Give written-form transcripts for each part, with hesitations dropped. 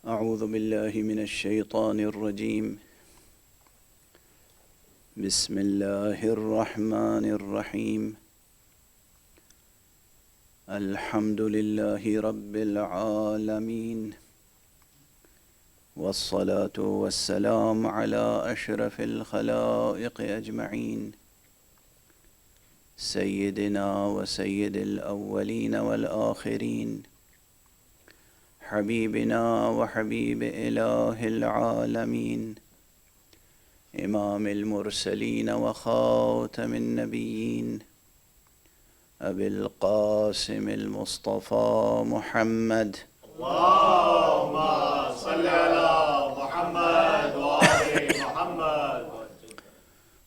أعوذ بالله من الشيطان الرجيم. بسم الله الرحمن الرحيم. الحمد لله رب العالمين، والصلاة والسلام على أشرف الخلائق أجمعين، سيدنا وسيد الأولين والآخرين، حبيبنا وحبيب إله العالمين، إمام المرسلين وخاتم النبيين، أبي القاسم المصطفى محمد. اللهم صل على محمد وآل محمد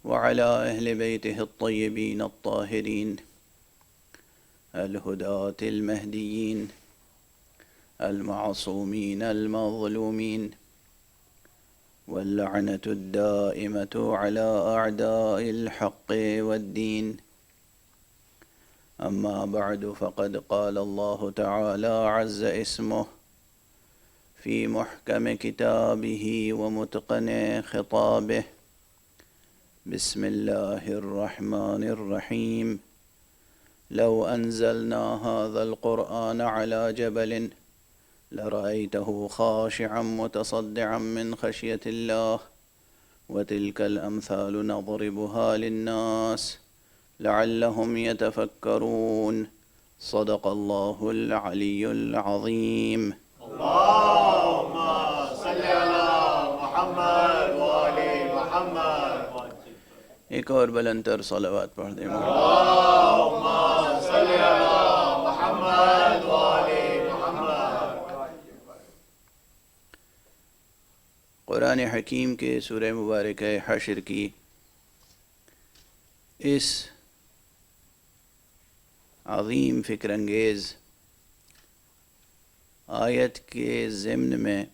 وعلى أهل بيته الطيبين الطاهرين الهداة المهديين المعصومين المظلومين، واللعنة الدائمة على أعداء الحق والدين. أما بعد، فقد قال الله تعالى عز اسمه في محكم كتابه ومتقن خطابه: بسم الله الرحمن الرحيم. لو أنزلنا هذا القرآن على جبل لرأيته خاشعا متصدعا من خشية الله، وتلك الأمثال نضربها للناس لعلهم يتفكرون. صدق الله العلي العظيم. اللهم صل على محمد وآل محمد. ایک اور بلند تر صلوات پڑھ دیں. اللهم صل على محمد وآل محمد. قرآن حکیم کے سورہ مبارکہ حشر کی اس عظیم فکر انگیز آیت کے ضمن میں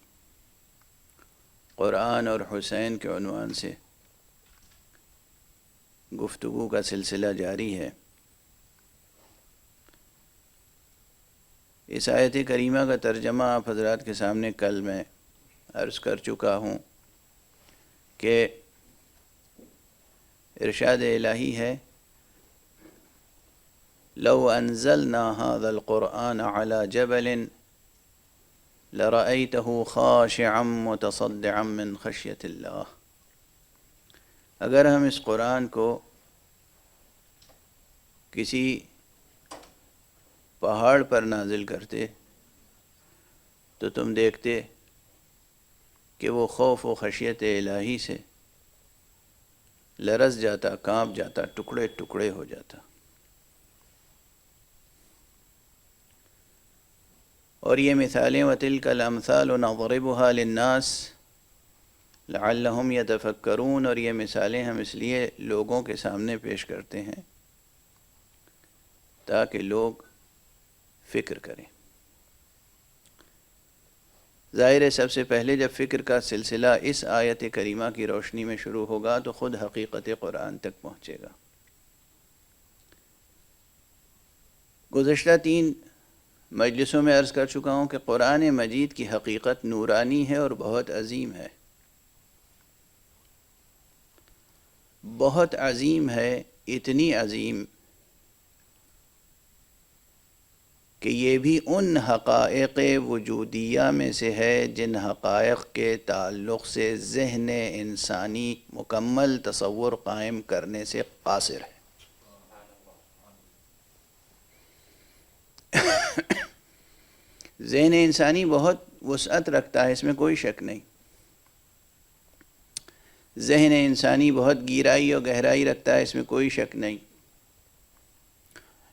قرآن اور حسین کے عنوان سے گفتگو کا سلسلہ جاری ہے. اس آیت کریمہ کا ترجمہ آپ حضرات کے سامنے کل میں عرض کر چکا ہوں کہ ارشاد الہی ہے: لو انزلنا هذا القرآن على جبل لرأيته خاشعا متصدعا من خشية الله. اگر ہم اس قرآن کو کسی پہاڑ پر نازل کرتے تو تم دیکھتے کہ وہ خوف و خشیت الہی سے لرز جاتا، کانپ جاتا، ٹکڑے ٹکڑے ہو جاتا. اور یہ مثالیں وَتِلْكَ الْأَمْثَالُ نَضْرِبُهَا لِلنَّاسِ لَعَلَّهُمْ يَتَفَكَّرُونَ. اور یہ مثالیں ہم اس لیے لوگوں کے سامنے پیش کرتے ہیں تاکہ لوگ فکر کریں. ظاہر ہے سب سے پہلے جب فکر کا سلسلہ اس آیت کریمہ کی روشنی میں شروع ہوگا تو خود حقیقت قرآن تک پہنچے گا. گزشتہ 3 مجلسوں میں عرض کر چکا ہوں کہ قرآن مجید کی حقیقت نورانی ہے اور بہت عظیم ہے. بہت عظیم ہے، اتنی عظیم کہ یہ بھی ان حقائق وجودیہ میں سے ہے جن حقائق کے تعلق سے ذہن انسانی مکمل تصور قائم کرنے سے قاصر ہے. ذہن انسانی بہت وسعت رکھتا ہے، اس میں کوئی شک نہیں. ذہن انسانی بہت گہرائی اور گہرائی رکھتا ہے، اس میں کوئی شک نہیں.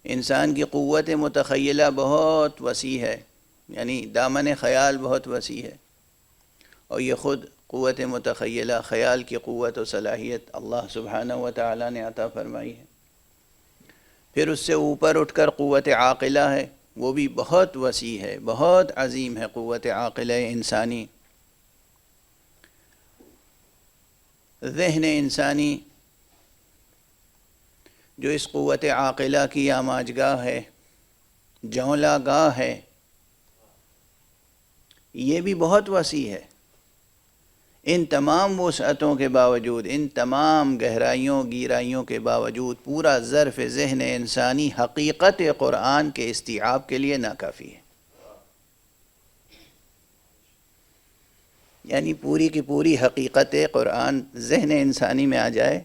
انسان کی قوت متخیلہ بہت وسیع ہے، یعنی دامن خیال بہت وسیع ہے، اور یہ خود قوت متخیلہ، خیال کی قوت و صلاحیت اللہ سبحانہ و تعالیٰ نے عطا فرمائی ہے. پھر اس سے اوپر اٹھ کر قوت عاقلہ ہے، وہ بھی بہت وسیع ہے، بہت عظیم ہے قوت عاقلہ انسانی. ذہن انسانی جو اس قوت عاقلہ کی آماجگاہ ہے، جولاں گاہ ہے، یہ بھی بہت وسیع ہے۔ ان تمام وسعتوں کے باوجود، ان تمام گہرائیوں گیرائیوں کے باوجود پورا ظرف ذہن انسانی حقیقت قرآن کے استیعاب کے لیے ناکافی ہے۔ یعنی پوری کی پوری حقیقت قرآن ذہن انسانی میں آ جائے،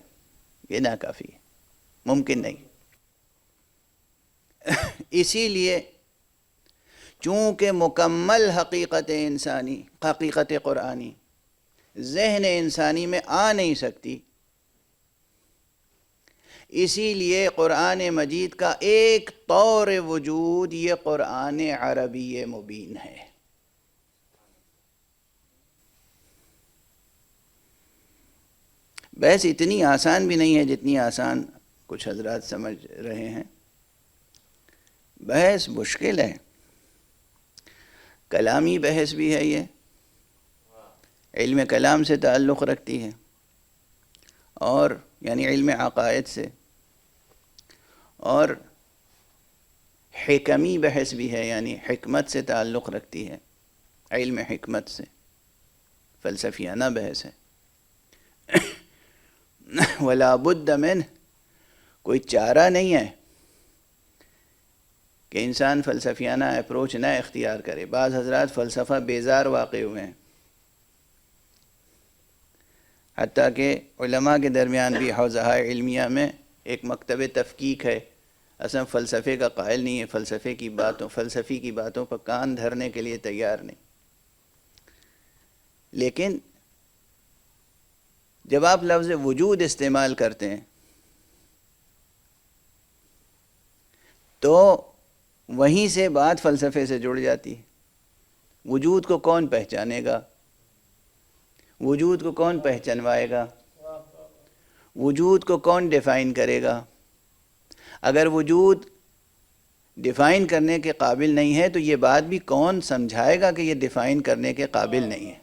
یہ ناکافی ہے، ممکن نہیں۔ اسی لیے چونکہ مکمل حقیقت انسانی، حقیقت قرآنی ذہن انسانی میں آ نہیں سکتی، اسی لیے قرآن مجید کا ایک طور وجود یہ قرآن عربی مبین ہے۔ بحث اتنی آسان بھی نہیں ہے جتنی آسان کچھ حضرات سمجھ رہے ہیں، بحث مشکل ہے، کلامی بحث بھی ہے، یہ علم کلام سے تعلق رکھتی ہے، اور یعنی علم عقائد سے، اور حکمی بحث بھی ہے، یعنی حکمت سے تعلق رکھتی ہے، علم حکمت سے، فلسفیانہ بحث ہے۔ ولا بد من، کوئی چارہ نہیں ہے کہ انسان فلسفیانہ اپروچ نہ اختیار کرے۔ بعض حضرات فلسفہ بیزار واقع ہوئے ہیں، حتیٰ کہ علماء کے درمیان بھی حوزہ علمیہ میں ایک مکتب تفکیک ہے، اصلا فلسفے کا قائل نہیں ہے، فلسفی کی باتوں پر کان دھرنے کے لیے تیار نہیں۔ لیکن جب آپ لفظ وجود استعمال کرتے ہیں تو وہیں سے بات فلسفے سے جڑ جاتی ہے۔ وجود کو کون پہچانے گا؟ وجود کو کون پہچانوائے گا؟ وجود کو کون ڈیفائن کرے گا؟ اگر وجود ڈیفائن کرنے کے قابل نہیں ہے تو یہ بات بھی کون سمجھائے گا کہ یہ ڈیفائن کرنے کے قابل نہیں ہے؟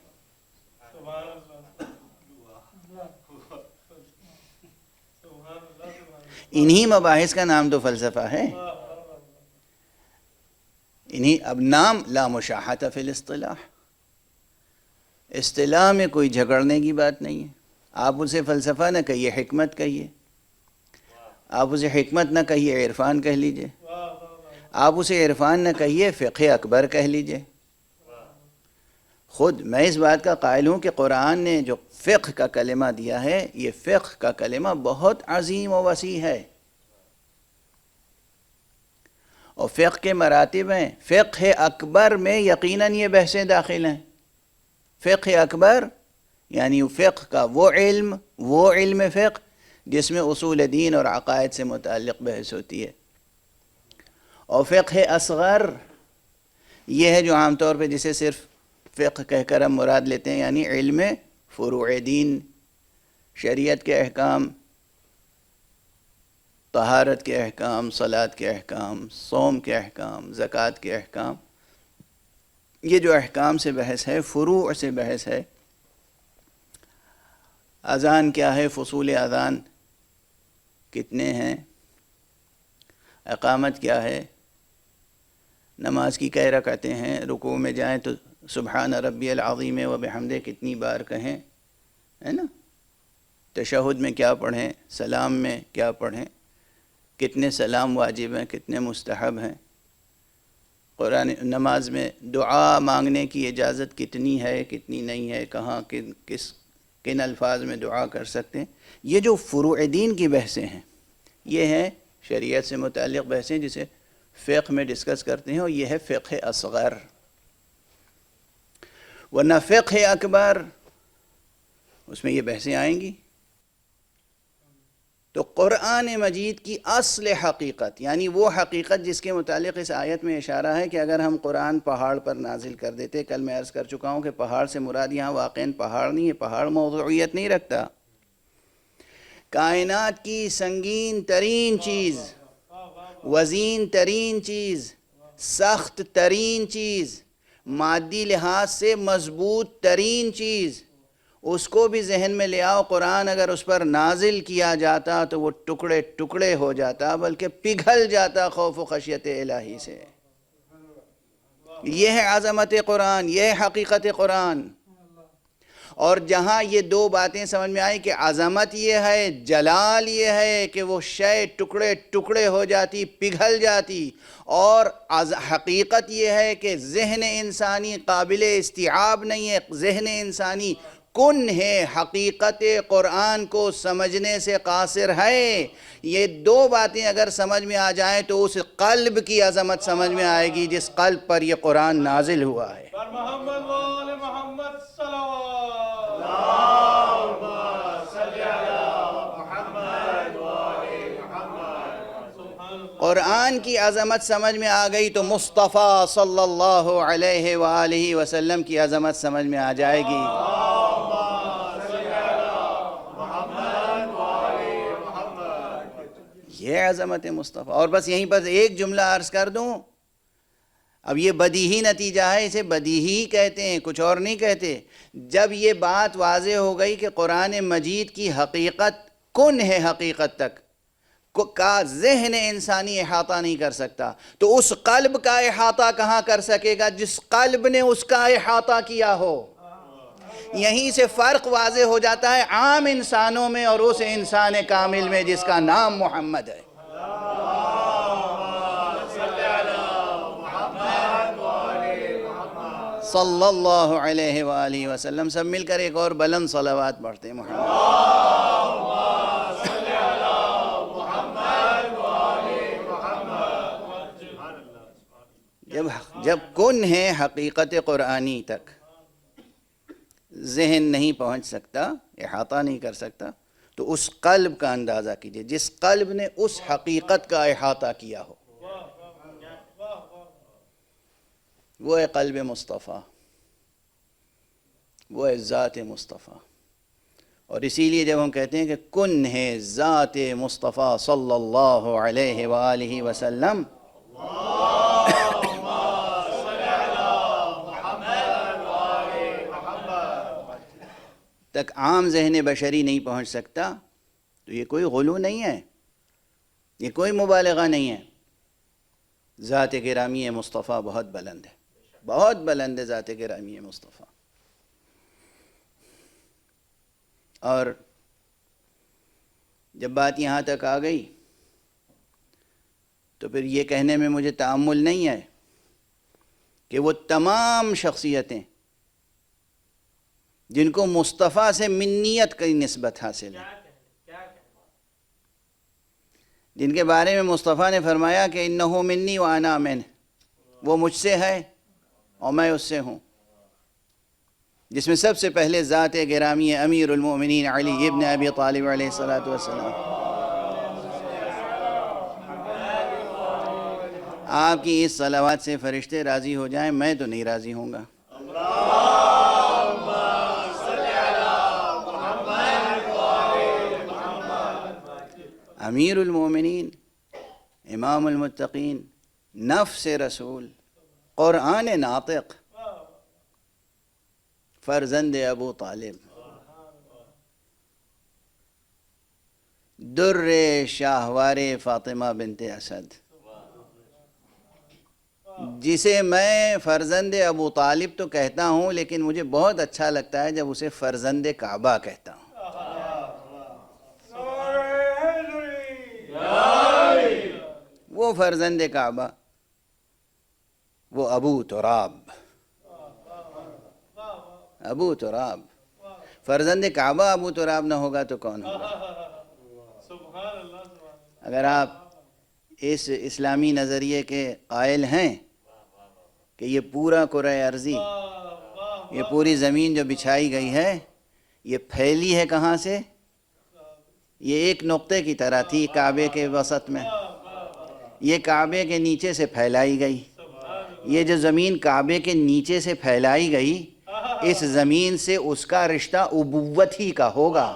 انہی مباحث کا نام تو فلسفہ ہے، انہی، اب نام لا مشاحۃ فی الاصطلاح، اصطلاح میں کوئی جھگڑنے کی بات نہیں ہے۔ آپ اسے فلسفہ نہ کہیے، حکمت کہیے، آپ اسے حکمت نہ کہیے، عرفان کہہ لیجئے، آپ اسے عرفان نہ کہیے، فقہ اکبر کہہ لیجئے۔ خود میں اس بات کا قائل ہوں کہ قرآن نے جو فقہ کا کلمہ دیا ہے، یہ فقہ کا کلمہ بہت عظیم و وسیع ہے، اور فقہ کے مراتب ہیں۔ فقہ اکبر میں یقیناً یہ بحثیں داخل ہیں۔ فقہ اکبر یعنی فقہ کا وہ علم فقہ جس میں اصول دین اور عقائد سے متعلق بحث ہوتی ہے، اور فقہ اصغر یہ ہے جو عام طور پہ جسے صرف فقہ کہہ کر ہم مراد لیتے ہیں، یعنی علم فروع دین، شریعت کے احکام، طہارت کے احکام، صلاۃ کے احکام، صوم کے احکام، زکوٰۃ کے احکام، یہ جو احکام سے بحث ہے، فروع سے بحث ہے۔ اذان کیا ہے، فصول اذان کتنے ہیں، اقامت کیا ہے، نماز کی کئی رکعتیں ہیں، رکوع میں جائیں تو سبحان ربی العظیم و بحمدہ کتنی بار کہیں، ہے نا، تشہد میں کیا پڑھیں، سلام میں کیا پڑھیں، کتنے سلام واجب ہیں، کتنے مستحب ہیں، قرآن نماز میں دعا مانگنے کی اجازت کتنی ہے، کتنی نہیں ہے، کہاں کن الفاظ میں دعا کر سکتے ہیں۔ یہ جو فروع دین کی بحثیں ہیں، یہ ہیں شریعت سے متعلق بحثیں جسے فقہ میں ڈسکس کرتے ہیں، اور یہ ہے فقہ اصغر۔ ورنہ فقہ اکبر اس میں یہ بحثیں آئیں گی۔ تو قرآن مجید کی اصل حقیقت، یعنی وہ حقیقت جس کے متعلق اس آیت میں اشارہ ہے کہ اگر ہم قرآن پہاڑ پر نازل کر دیتے، کل میں عرض کر چکا ہوں کہ پہاڑ سے مراد یہاں واقعاً پہاڑ نہیں ہے، پہاڑ موضوعیت نہیں رکھتا، کائنات کی سنگین ترین چیز، وزین ترین چیز، سخت ترین چیز، مادی لحاظ سے مضبوط ترین چیز، اس کو بھی ذہن میں لے آؤ، قرآن اگر اس پر نازل کیا جاتا تو وہ ٹکڑے ٹکڑے ہو جاتا، بلکہ پگھل جاتا خوف و خشیت الہی سے۔ یہ ہے عظمت قرآن، یہ ہے حقیقت قرآن۔ اور جہاں یہ دو باتیں سمجھ میں آئی کہ عظمت یہ ہے، جلال یہ ہے کہ وہ شے ٹکڑے ٹکڑے ہو جاتی، پگھل جاتی، اور حقیقت یہ ہے کہ ذہن انسانی قابل استیعاب نہیں ہے، ذہن انسانی کن ہے، حقیقت قرآن کو سمجھنے سے قاصر ہے۔ یہ دو باتیں اگر سمجھ میں آ جائیں تو اس قلب کی عظمت سمجھ میں آئے گی جس قلب پر یہ قرآن نازل ہوا ہے۔ محمد وآل محمد صلوات۔ قرآن کی عظمت سمجھ میں آ گئی تو مصطفیٰ صلی اللہ علیہ وآلہ وسلم کی عظمت سمجھ میں آ جائے گی۔ یہ عظمت مصطفیٰ۔ اور بس یہیں پر ایک جملہ عرض کر دوں، اب یہ بدیہی نتیجہ ہے، اسے بدیہی کہتے ہیں، کچھ اور نہیں کہتے۔ جب یہ بات واضح ہو گئی کہ قرآن مجید کی حقیقت کن ہے، حقیقت تک کا ذہن انسانی احاطہ نہیں کر سکتا، تو اس قلب کا احاطہ کہاں کر سکے گا جس قلب نے اس کا احاطہ کیا ہو؟ یہیں سے فرق واضح ہو جاتا ہے عام انسانوں میں اور اس انسان کامل میں جس کا نام محمد ہے۔ صلی اللہ علیہ وآلہ وسلم۔ سب مل کر ایک اور بلند صلوات پڑھتے ہیں محمد۔ جب کن ہے حقیقت قرآنی تک ذہن نہیں پہنچ سکتا، احاطہ نہیں کر سکتا، تو اس قلب کا اندازہ کیجئے جس قلب نے اس حقیقت کا احاطہ کیا ہو، وہ ہے قلب مصطفیٰ، وہ ہے ذات مصطفیٰ۔ اور اسی لیے جب ہم کہتے ہیں کہ کن ہے ذات مصطفیٰ صلی اللہ علیہ وآلہ وسلم، تک عام ذہن بشری نہیں پہنچ سکتا، تو یہ کوئی غلو نہیں ہے، یہ کوئی مبالغہ نہیں ہے۔ ذات گرامی مصطفیٰ بہت بلند ہے، بہت بلند ہے ذات گرامی مصطفیٰ۔ اور جب بات یہاں تک آ گئی تو پھر یہ کہنے میں مجھے تأمل نہیں ہے کہ وہ تمام شخصیتیں جن کو مصطفیٰ سے منیت کی نسبت حاصل ہے، جن کے بارے میں مصطفیٰ نے فرمایا کہ انہو منی وانا منہ، وہ مجھ سے ہے اور میں اس سے ہوں، جس میں سب سے پہلے ذات گرامی امیر المؤمنین علی ابن ابی طالب علیہ السلام۔ آپ کی اس صلوات سے فرشتے راضی ہو جائیں، میں تو نہیں راضی ہوں گا۔ امیر المومنین، امام المتقین، نفس رسول، قرآن ناطق، فرزند ابو طالب، در شاہوار فاطمہ بنت اسد، جسے میں فرزند ابو طالب تو کہتا ہوں، لیکن مجھے بہت اچھا لگتا ہے جب اسے فرزند کعبہ کہتا ہوں۔ وہ فرزند کعبہ، وہ ابو تراب، ابو تراب، فرزند کعبہ ابو تراب نہ ہوگا تو کون ہوگا؟ اگر آپ اس اسلامی نظریے کے قائل ہیں کہ یہ پورا کرۂ ارضی، یہ پوری زمین جو بچھائی گئی ہے، یہ پھیلی ہے کہاں سے؟ یہ ایک نقطے کی طرح تھی کعبے کے وسط میں، یہ کعبے کے نیچے سے پھیلائی گئی۔ یہ جو زمین کعبے کے نیچے سے پھیلائی گئی، اس زمین سے اس کا رشتہ ابوت ہی کا ہوگا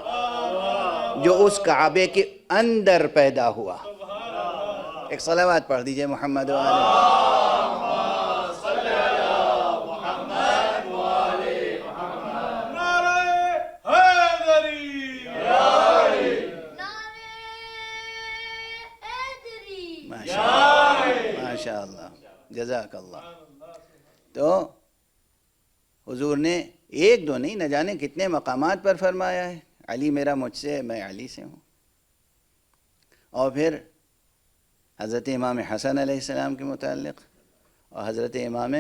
جو اس کعبے کے اندر پیدا ہوا۔ ایک صلوات پڑھ دیجئے محمد ماشاء اللہ، جزاک اللہ۔ تو حضور نے ایک دو نہیں، نہ جانے کتنے مقامات پر فرمایا ہے علی میرا مجھ سے ہے، میں علی سے ہوں. اور پھر حضرت امام حسن علیہ السلام کے متعلق اور حضرت امام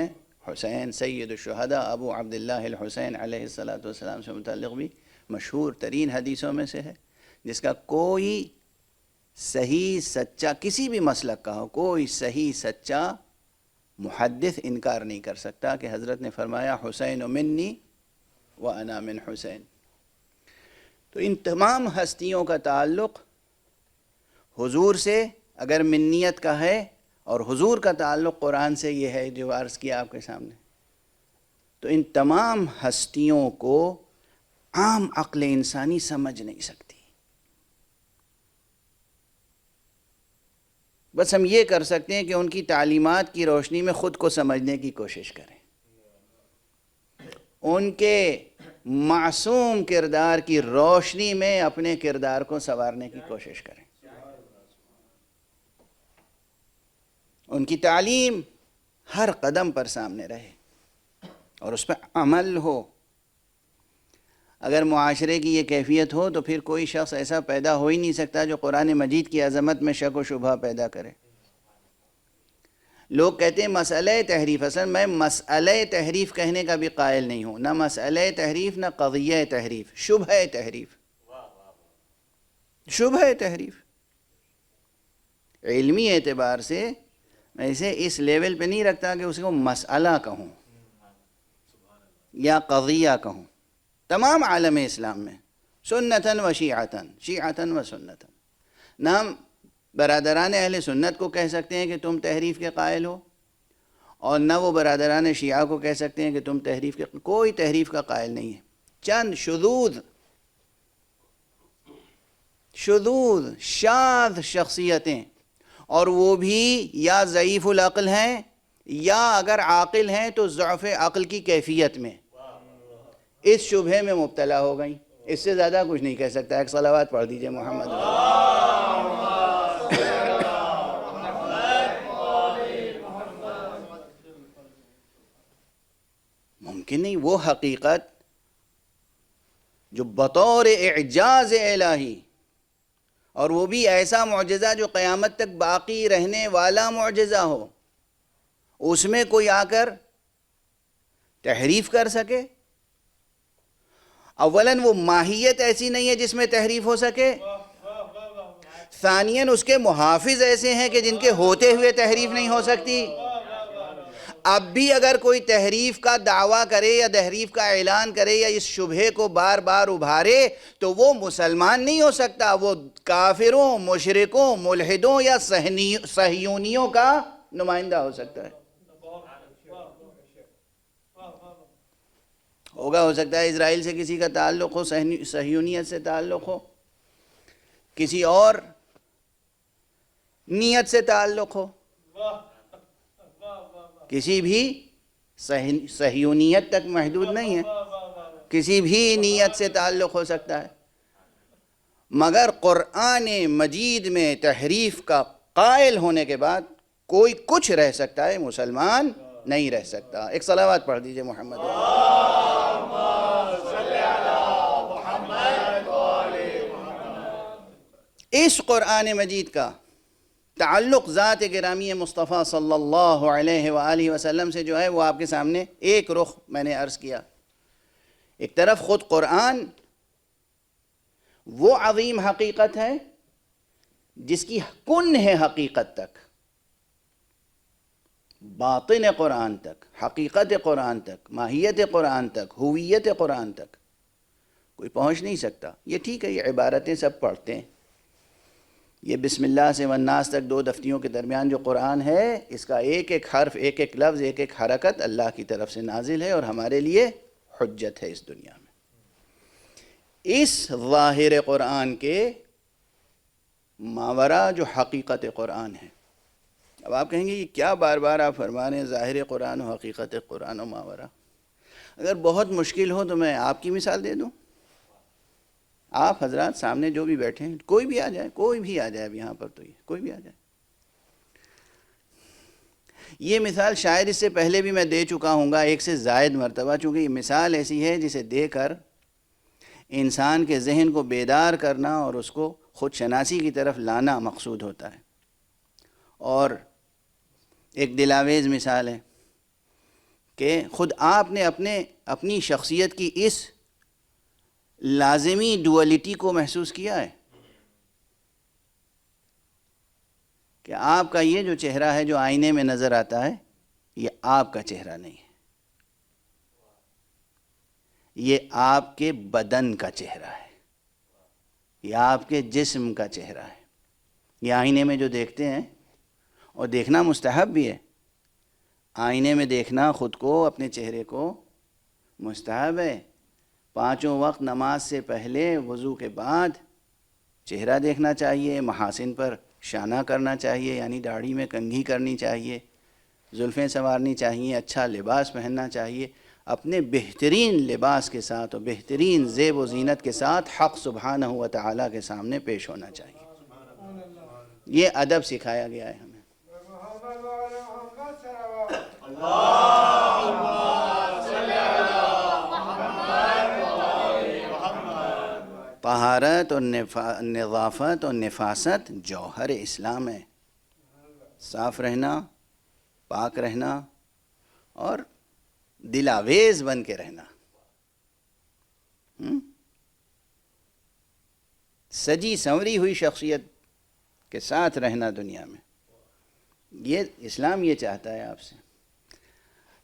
حسین سید الشہداء ابو عبداللہ الحسین علیہ السلام سے متعلق بھی مشہور ترین حدیثوں میں سے ہے، جس کا کوئی صحیح سچا کسی بھی مسلک کا ہو، کوئی صحیح سچا محدث انکار نہیں کر سکتا کہ حضرت نے فرمایا حسین منی وانا من حسین. تو ان تمام ہستیوں کا تعلق حضور سے اگر منیت کا ہے، اور حضور کا تعلق قرآن سے یہ ہے جو عرض کیا آپ کے سامنے، تو ان تمام ہستیوں کو عام عقل انسانی سمجھ نہیں سکتی. بس ہم یہ کر سکتے ہیں کہ ان کی تعلیمات کی روشنی میں خود کو سمجھنے کی کوشش کریں، ان کے معصوم کردار کی روشنی میں اپنے کردار کو سنوارنے کی کوشش کریں. ان کی تعلیم ہر قدم پر سامنے رہے اور اس پہ عمل ہو. اگر معاشرے کی یہ کیفیت ہو تو پھر کوئی شخص ایسا پیدا ہو ہی نہیں سکتا جو قرآن مجید کی عظمت میں شک و شبہ پیدا کرے. لوگ کہتے ہیں مسئلہ تحریف، اصل میں مسئلہ تحریف کہنے کا بھی قائل نہیں ہوں، نہ مسئلہ تحریف نہ قضیہ تحریف، شبہ تحریف. شبہ تحریف علمی اعتبار سے میں اسے اس لیول پہ نہیں رکھتا کہ اس کو مسئلہ کہوں یا قضیہ کہوں. تمام عالم اسلام میں سنتاً و شیعتاً، شیعتاً و سنتاً، نہ ہم برادران اہل سنت کو کہہ سکتے ہیں کہ تم تحریف کے قائل ہو، اور نہ وہ برادران شیعہ کو کہہ سکتے ہیں کہ تم تحریف کے، کوئی تحریف کا قائل نہیں ہے. چند شذوذ شاذ شخصیتیں، اور وہ بھی یا ضعیف العقل ہیں یا اگر عاقل ہیں تو ضعف عقل کی کیفیت میں اس شبہے میں مبتلا ہو گئیں. اس سے زیادہ کچھ نہیں کہہ سکتا. ایک صلوات پڑھ دیجئے محمد. ممکن نہیں وہ حقیقت جو بطور اعجاز الہی، اور وہ بھی ایسا معجزہ جو قیامت تک باقی رہنے والا معجزہ ہو، اس میں کوئی آ کر تحریف کر سکے. اولاً وہ ماہیت ایسی نہیں ہے جس میں تحریف ہو سکے. ثانیاً اس کے محافظ ایسے ہیں کہ جن کے ہوتے ہوئے تحریف نہیں ہو سکتی. اب بھی اگر کوئی تحریف کا دعویٰ کرے یا تحریف کا اعلان کرے یا اس شبہے کو بار بار ابھارے تو وہ مسلمان نہیں ہو سکتا، وہ کافروں، مشرکوں، ملحدوں یا صہیونیوں کا نمائندہ ہو سکتا ہے. ہو سکتا ہے اسرائیل سے کسی کا تعلق ہو، صہیونیت سے تعلق ہو، کسی اور نیت سے تعلق ہو، کسی بھی صہیونیت تک محدود نہیں ہے، کسی بھی نیت سے تعلق ہو سکتا ہے. مگر قرآن مجید میں تحریف کا قائل ہونے کے بعد کوئی کچھ رہ سکتا ہے، مسلمان نہیں رہ سکتا. ایک صلوات پڑھ دیجئے محمد. اس قرآن مجید کا تعلق ذات گرامی مصطفیٰ صلی اللہ علیہ وآلہ وسلم سے جو ہے وہ آپ کے سامنے ایک رخ میں نے عرض کیا. ایک طرف خود قرآن وہ عظیم حقیقت ہے جس کی کن ہے حقیقت تک، باطن قرآن تک، حقیقت قرآن تک، ماہیت قرآن تک، ہویت قرآن تک کوئی پہنچ نہیں سکتا. یہ ٹھیک ہے، یہ عبارتیں سب پڑھتے ہیں، یہ بسم اللہ سے والناس تک 2 دفتیوں کے درمیان جو قرآن ہے، اس کا ایک ایک حرف، ایک ایک لفظ، ایک ایک حرکت اللہ کی طرف سے نازل ہے اور ہمارے لیے حجت ہے اس دنیا میں. اس ظاہر قرآن کے ماورا جو حقیقت قرآن ہے. اب آپ کہیں گے یہ کیا بار بار آپ فرما رہے ہیں ظاہر قرآن و حقیقت قرآن و ماورا؟ اگر بہت مشکل ہو تو میں آپ کی مثال دے دوں. آپ حضرات سامنے جو بھی بیٹھے ہیں، کوئی بھی آ جائے، کوئی بھی آ جائے اب یہاں پر، تو یہ کوئی بھی آ جائے. یہ مثال شاید اس سے پہلے بھی میں دے چکا ہوں گا ایک سے زائد مرتبہ، چونکہ یہ مثال ایسی ہے جسے دے کر انسان کے ذہن کو بیدار کرنا اور اس کو خود شناسی کی طرف لانا مقصود ہوتا ہے۔ اور ایک دلاویز مثال ہے کہ خود آپ نے اپنی شخصیت کی اس لازمی ڈوئلٹی کو محسوس کیا ہے کہ آپ کا یہ جو چہرہ ہے جو آئینے میں نظر آتا ہے یہ آپ کا چہرہ نہیں ہے، یہ آپ کے بدن کا چہرہ ہے، یہ آپ کے جسم کا چہرہ ہے۔ یہ آئینے میں جو دیکھتے ہیں، اور دیکھنا مستحب بھی ہے، آئینے میں دیکھنا خود کو، اپنے چہرے کو مستحب ہے۔ 5 وقت نماز سے پہلے، وضو کے بعد چہرہ دیکھنا چاہیے، محاسن پر شانہ کرنا چاہیے، یعنی داڑھی میں کنگھی کرنی چاہیے، زلفیں سنوارنی چاہیے، اچھا لباس پہننا چاہیے، اپنے بہترین لباس کے ساتھ اور بہترین زیب و زینت کے ساتھ حق سبحانہ و تعالیٰ کے سامنے پیش ہونا چاہیے۔ یہ ادب سکھایا گیا ہے ہمیں۔ طہارت اور نظافت اور نفاست جوہر اسلام ہے۔ صاف رہنا، پاک رہنا اور دلاویز بن کے رہنا، سجی سنوری ہوئی شخصیت کے ساتھ رہنا دنیا میں، یہ اسلام یہ چاہتا ہے آپ سے۔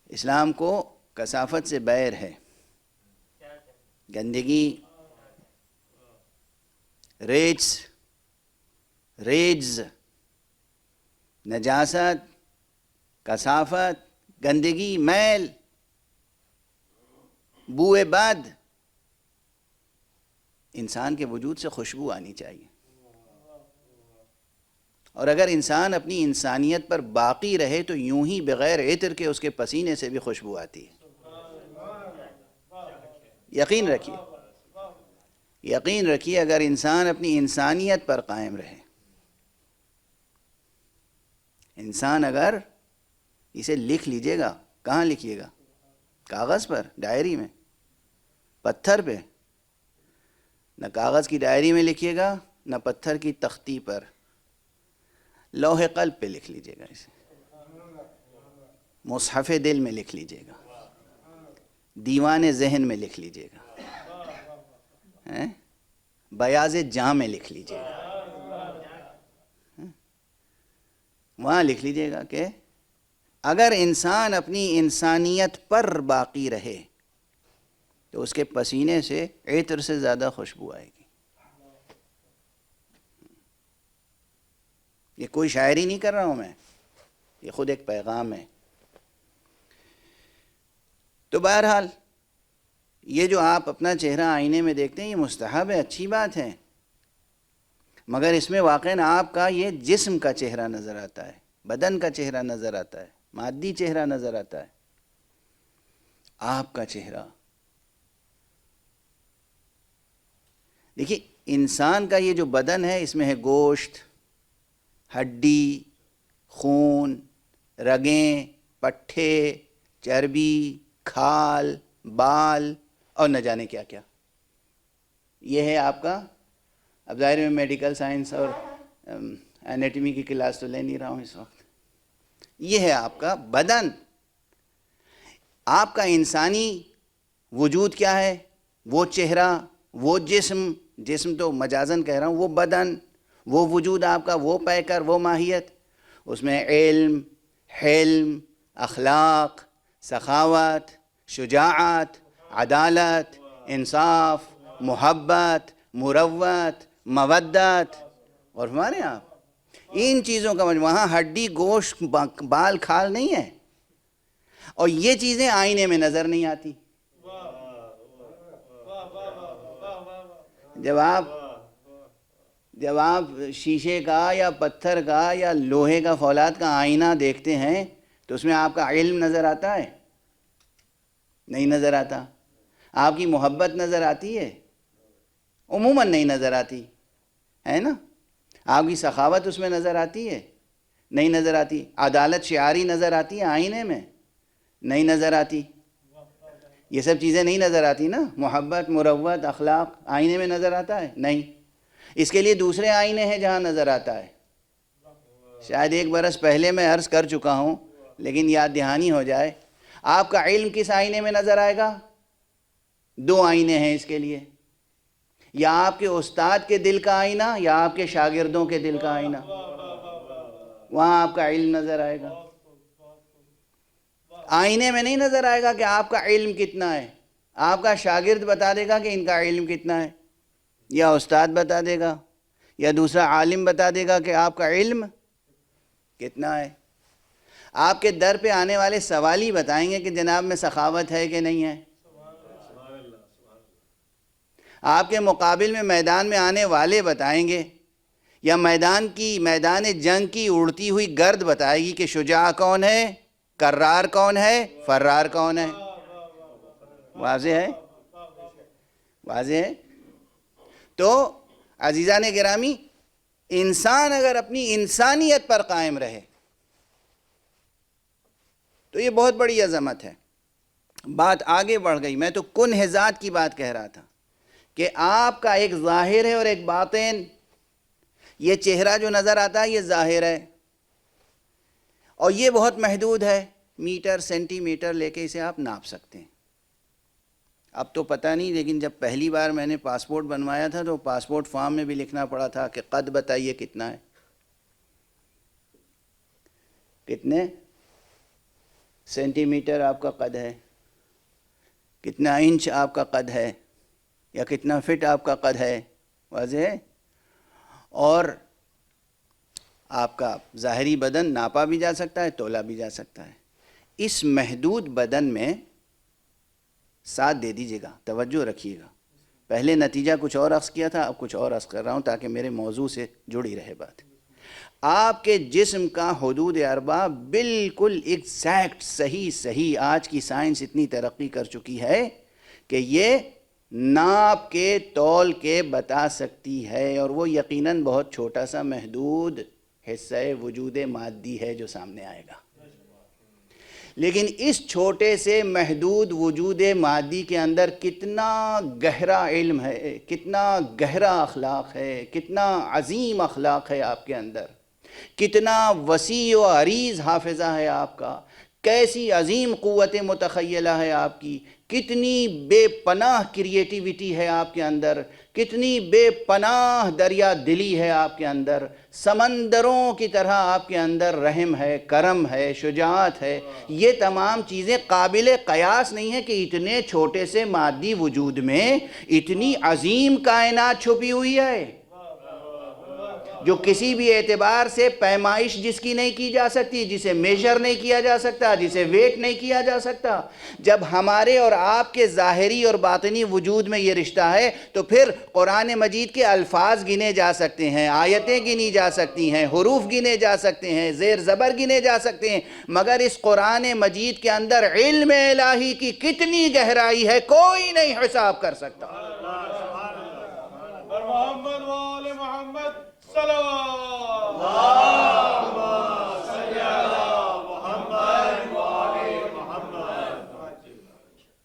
اسلام کو کثافت سے بیر ہے، گندگی، ریجز، نجاست، کثافت، گندگی، میل، بوئے بد، انسان کے وجود سے خوشبو آنی چاہیے۔ اور اگر انسان اپنی انسانیت پر باقی رہے تو یوں ہی بغیر عطر کے اس کے پسینے سے بھی خوشبو آتی ہے۔ یقین رکھیے اگر انسان اپنی انسانیت پر قائم رہے، انسان اگر اسے لکھ لیجئے گا، کہاں لکھیے گا؟ کاغذ پر، ڈائری میں، پتھر پہ؟ نہ کاغذ کی ڈائری میں لکھیے گا، نہ پتھر کی تختی پر، لوح قلب پہ لکھ لیجئے گا، اسے مصحف دل میں لکھ لیجئے گا، دیوان ذہن میں لکھ لیجئے گا، بیاض جاں میں لکھ لیجئے گا، وہاں لکھ لیجئے گا کہ اگر انسان اپنی انسانیت پر باقی رہے تو اس کے پسینے سے عطر سے زیادہ خوشبو آئے گی۔ یہ کوئی شاعری نہیں کر رہا ہوں میں، یہ خود ایک پیغام ہے۔ تو بہرحال یہ جو آپ اپنا چہرہ آئینے میں دیکھتے ہیں یہ مستحب ہے، اچھی بات ہے، مگر اس میں واقعاً آپ کا یہ جسم کا چہرہ نظر آتا ہے، بدن کا چہرہ نظر آتا ہے، مادی چہرہ نظر آتا ہے، آپ کا چہرہ۔ دیکھیے انسان کا یہ جو بدن ہے اس میں ہے گوشت، ہڈی، خون، رگیں، پٹھے، چربی، کھال، بال اور نہ جانے کیا کیا۔ یہ ہے آپ کا، اب ظاہر میں میڈیکل سائنس اور انیٹمی کی کلاس تو لے نہیں رہا ہوں اس وقت، یہ ہے آپ کا بدن۔ آپ کا انسانی وجود کیا ہے؟ وہ چہرہ، وہ جسم تو مجازن کہہ رہا ہوں، وہ بدن، وہ وجود آپ کا، وہ پیکر، وہ ماہیت، اس میں علم، حلم، اخلاق، سخاوت، شجاعت، عدالت، انصاف، محبت، مروت، مودت، اور ہمارے آپ ان چیزوں کا مجموعہ، وہاں ہڈی، گوشت، بال، کھال نہیں ہے، اور یہ چیزیں آئینے میں نظر نہیں آتی۔ جب آپ شیشے کا یا پتھر کا یا لوہے کا فولاد کا آئینہ دیکھتے ہیں تو اس میں آپ کا علم نظر آتا ہے؟ نہیں نظر آتا۔ آپ کی محبت نظر آتی ہے؟ عموماً نہیں نظر آتی ہے نا۔ آپ کی سخاوت اس میں نظر آتی ہے؟ نہیں نظر آتی. عدالت شعاری نظر آتی ہے آئینے میں؟ نہیں نظر آتی. یہ سب چیزیں نہیں نظر آتی نا. محبت، مروت، اخلاق آئینے میں نظر آتا ہے؟ نہیں. اس کے لیے دوسرے آئینے ہیں جہاں نظر آتا ہے. شاید 1 برس پہلے میں عرض کر چکا ہوں لیکن یاد دہانی ہو جائے. آپ کا علم کس آئینے میں نظر آئے گا؟ 2 آئینے ہیں اس کے لیے. یا آپ کے استاد کے دل کا آئینہ یا آپ کے شاگردوں کے دل کا آئینہ. وہاں آپ کا علم نظر آئے گا. آئینے میں نہیں نظر آئے گا کہ آپ کا علم کتنا ہے. آپ کا شاگرد بتا دے گا کہ ان کا علم کتنا ہے، یا استاد بتا دے گا، یا دوسرا عالم بتا دے گا کہ آپ کا علم کتنا ہے. آپ کے در پہ آنے والے سوالی بتائیں گے کہ جناب میں سخاوت ہے کہ نہیں ہے. آپ کے مقابل میں میدان میں آنے والے بتائیں گے، یا میدان جنگ کی اڑتی ہوئی گرد بتائے گی کہ شجاع کون ہے، کرار کون ہے، فرار کون ہے. واضح ہے؟ واضح ہے. تو عزیزان گرامی، انسان اگر اپنی انسانیت پر قائم رہے تو یہ بہت بڑی عظمت ہے. بات آگے بڑھ گئی. میں تو کنہ ذات کی بات کہہ رہا تھا کہ آپ کا ایک ظاہر ہے اور ایک باطن. یہ چہرہ جو نظر آتا ہے یہ ظاہر ہے اور یہ بہت محدود ہے. میٹر سینٹی میٹر لے کے اسے آپ ناپ سکتے ہیں. اب تو پتہ نہیں، لیکن جب پہلی بار میں نے پاسپورٹ بنوایا تھا تو پاسپورٹ فارم میں بھی لکھنا پڑا تھا کہ قد بتائیے کتنا ہے، کتنے سینٹی میٹر آپ کا قد ہے، کتنا انچ آپ کا قد ہے، یا کتنا فٹ آپ کا قد ہے. واضح ہے؟ اور آپ کا ظاہری بدن ناپا بھی جا سکتا ہے، تولا بھی جا سکتا ہے. اس محدود بدن میں ساتھ دے دیجیے گا، توجہ رکھیے گا. پہلے نتیجہ کچھ اور عرض کیا تھا، اب کچھ اور عرض کر رہا ہوں تاکہ میرے موضوع سے جڑی رہے بات. آپ کے جسم کا حدود اربع بالکل ایگزیکٹ صحیح آج کی سائنس اتنی ترقی کر چکی ہے کہ یہ ناپ کے تول کے بتا سکتی ہے، اور وہ یقیناً بہت چھوٹا سا محدود حصہ وجود مادی ہے جو سامنے آئے گا. لیکن اس چھوٹے سے محدود وجود مادی کے اندر کتنا گہرا علم ہے، کتنا گہرا اخلاق ہے، کتنا عظیم اخلاق ہے آپ کے اندر، کتنا وسیع و عریض حافظہ ہے آپ کا، کیسی عظیم قوت متخیلہ ہے آپ کی، کتنی بے پناہ کریٹیوٹی ہے آپ کے اندر، کتنی بے پناہ دریا دلی ہے آپ کے اندر، سمندروں کی طرح آپ کے اندر رحم ہے، کرم ہے، شجاعت ہے. یہ تمام چیزیں قابل قیاس نہیں ہے کہ اتنے چھوٹے سے مادی وجود میں اتنی عظیم کائنات چھپی ہوئی ہے جو کسی بھی اعتبار سے پیمائش جس کی نہیں کی جا سکتی، جسے میجر نہیں کیا جا سکتا، جسے ویٹ نہیں کیا جا سکتا. جب ہمارے اور آپ کے ظاہری اور باطنی وجود میں یہ رشتہ ہے تو پھر قرآن مجید کے الفاظ گنے جا سکتے ہیں، آیتیں گنی جا سکتی ہیں، حروف گنے جا سکتے ہیں، زیر زبر گنے جا سکتے ہیں، مگر اس قرآن مجید کے اندر علم الہی کی کتنی گہرائی ہے کوئی نہیں حساب کر سکتا. محمد وآل محمد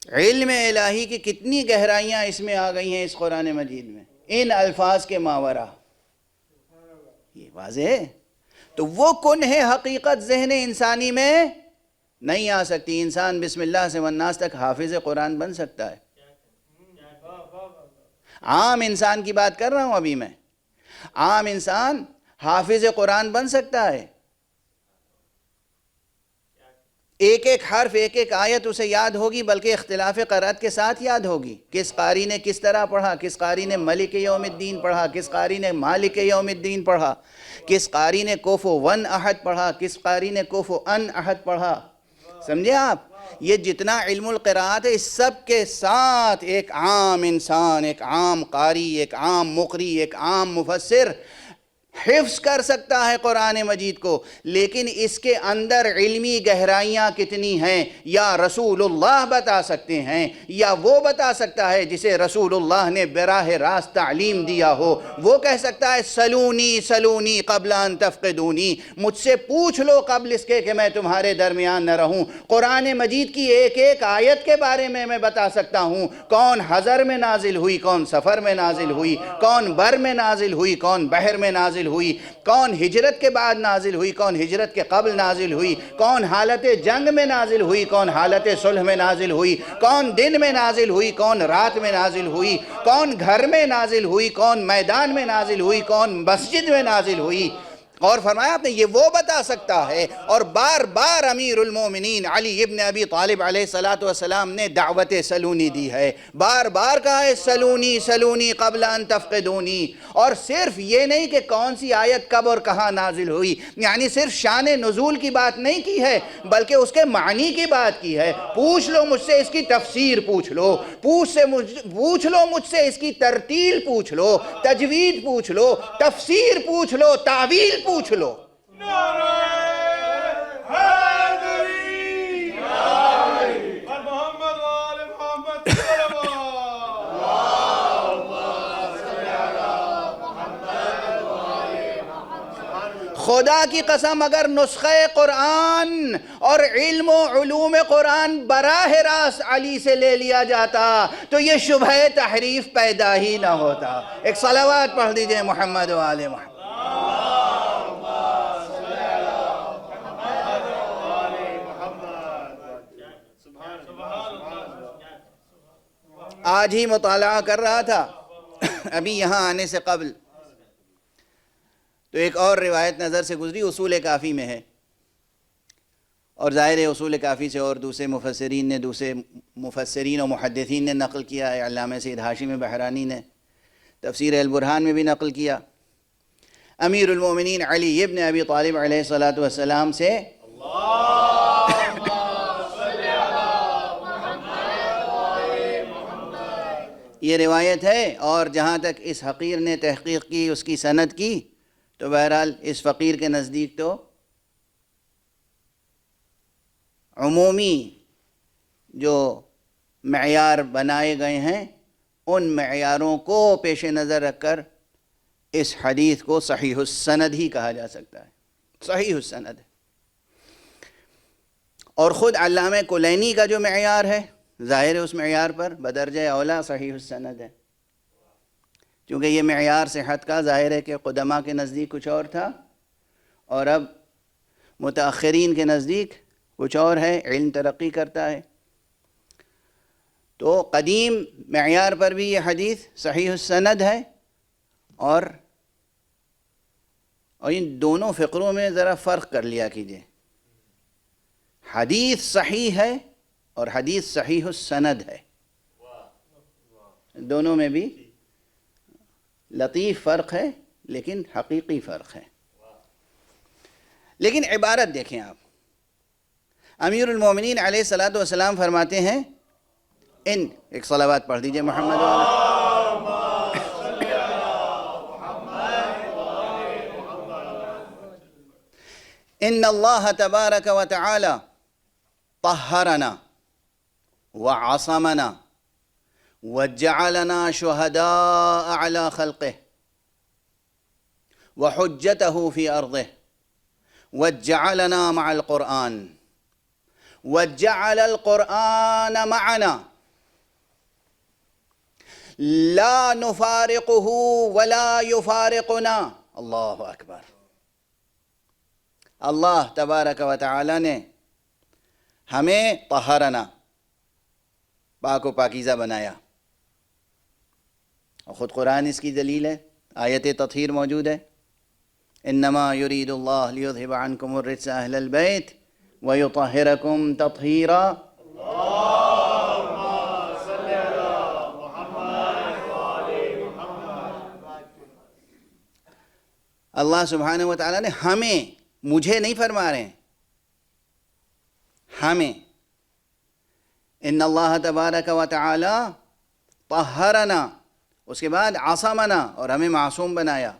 علم الہی کی کتنی گہرائیاں اس میں آ گئی ہیں اس قرآن مجید میں، ان الفاظ کے ماورا. یہ واضح ہے. تو وہ کنہ حقیقت ذہن انسانی میں نہیں آ سکتی. انسان بسم اللہ سے والناس تک حافظ قرآن بن سکتا ہے. عام انسان کی بات کر رہا ہوں ابھی میں. عام انسان حافظ قرآن بن سکتا ہے. ایک ایک حرف، ایک ایک آیت اسے یاد ہوگی، بلکہ اختلاف قرأت کے ساتھ یاد ہوگی. کس قاری نے کس طرح پڑھا، کس قاری نے ملک یوم الدین پڑھا، کس قاری نے مالک یوم الدین پڑھا، کس قاری نے کفوا احد پڑھا، کس قاری نے کفوا احد پڑھا. سمجھے آپ؟ یہ جتنا علم القراءات ہے اس سب کے ساتھ ایک عام انسان، ایک عام قاری، ایک عام مقری، ایک عام مفسر حفظ کر سکتا ہے قرآن مجید کو، لیکن اس کے اندر علمی گہرائیاں کتنی ہیں یا رسول اللہ بتا سکتے ہیں، یا وہ بتا سکتا ہے جسے رسول اللہ نے براہ راست تعلیم دیا ہو۔ وہ کہہ سکتا ہے سلونی سلونی قبل ان تفقدونی، مجھ سے پوچھ لو قبل اس کے کہ میں تمہارے درمیان نہ رہوں۔ قرآن مجید کی ایک ایک آیت کے بارے میں بتا سکتا ہوں، کون حضر میں نازل ہوئی، کون سفر میں نازل ہوئی، کون بر میں نازل ہوئی، کون بحر میں نازل ہوئی، کون ہجرت کے بعد نازل ہوئی، کون ہجرت کے قبل نازل ہوئی، کون حالت جنگ میں نازل ہوئی، کون حالت صلح میں نازل ہوئی، کون دن میں نازل ہوئی، کون رات میں نازل ہوئی، کون گھر میں نازل ہوئی، کون میدان میں نازل ہوئی، کون مسجد میں نازل ہوئی۔ اور فرمایا آپ نے یہ وہ بتا سکتا ہے۔ اور بار بار امیر المومنین علی ابن ابی طالب علیہ السلام نے دعوت سلونی دی ہے، بار بار کہا ہے سلونی سلونی قبل ان تفقدونی۔ اور صرف یہ نہیں کہ کون سی آیت کب اور کہاں نازل ہوئی، یعنی صرف شان نزول کی بات نہیں کی ہے، بلکہ اس کے معنی کی بات کی ہے۔ پوچھ لو مجھ سے اس کی تفسیر، پوچھ لو پوچھ لو مجھ سے اس کی ترتیل، پوچھ لو تجوید، پوچھ لو تفسیر، پوچھ لو تعویل، پوچھ لو۔ نعرہ حیدری اور محمد وآل محمد صلوات۔ خدا کی قسم اگر نسخہ قرآن اور علم و علوم قرآن براہ راست علی سے لے لیا جاتا تو یہ شبہ تحریف پیدا ہی نہ ہوتا۔ ایک صلوات پڑھ دیجئے محمد و آل محمد۔ آج ہی مطالعہ کر رہا تھا ابھی یہاں آنے سے قبل، تو ایک اور روایت نظر سے گزری، اصول کافی میں ہے، اور ظاہر ہے اصول کافی سے اور دوسرے مفسرین و محدثین نے نقل کیا ہے۔ علامہ سید ہاشم بحرانی نے تفسیر البرہان میں بھی نقل کیا۔ امیر المومنین علی ابن ابی طالب علیہ السلام سے یہ روایت ہے، اور جہاں تک اس حقیر نے تحقیق کی، اس کی سند کی، تو بہرحال اس فقیر کے نزدیک تو عمومی جو معیار بنائے گئے ہیں ان معیاروں کو پیش نظر رکھ کر اس حدیث کو صحیح السند ہی کہا جا سکتا ہے، صحیح السند ہے۔ اور خود علامہ کلینی کا جو معیار ہے، ظاہر ہے اس معیار پر بدرجہ اولا صحیح السند ہے، چونکہ یہ معیار صحت کا ظاہر ہے کہ قدماء کے نزدیک کچھ اور تھا اور اب متاخرین کے نزدیک کچھ اور ہے، علم ترقی کرتا ہے۔ تو قدیم معیار پر بھی یہ حدیث صحیح السند ہے، اور ان دونوں فقروں میں ذرا فرق کر لیا کیجئے، حدیث صحیح ہے اور حدیث صحیح السند ہے، دونوں میں بھی لطیف فرق ہے لیکن حقیقی فرق ہے۔ لیکن عبارت دیکھیں آپ، امیر المومنین علیہ السلام فرماتے ہیں، ایک صلوات پڑھ دیجئے محمد ان اللہ تبارک و تعالی طہرنا وعصمنا وجعلنا شهداء على خلقه وحجته في أرضه وجعلنا مع القرآن وجعل القرآن معنا لا نفارقه ولا يفارقنا۔ اللہ اکبر۔ اللہ تبارک و تعالی نے ہمیں طہرنا، پاک و پاکیزہ بنایا، اور خود قرآن اس کی دلیل ہے، آیت تطہیر موجود ہے، انما یرید اللہ لیذھب عنکم الرجس اہل البیت ویطہرکم تطہیرا۔ اللہ سبحانہ و تعالیٰ نے ہمیں، مجھے نہیں فرما رہے ہیں، ہمیں، ان اللہ تبارک و تعالی طہرنا، اس کے بعد عصمنا، اور ہمیں معصوم بنایا،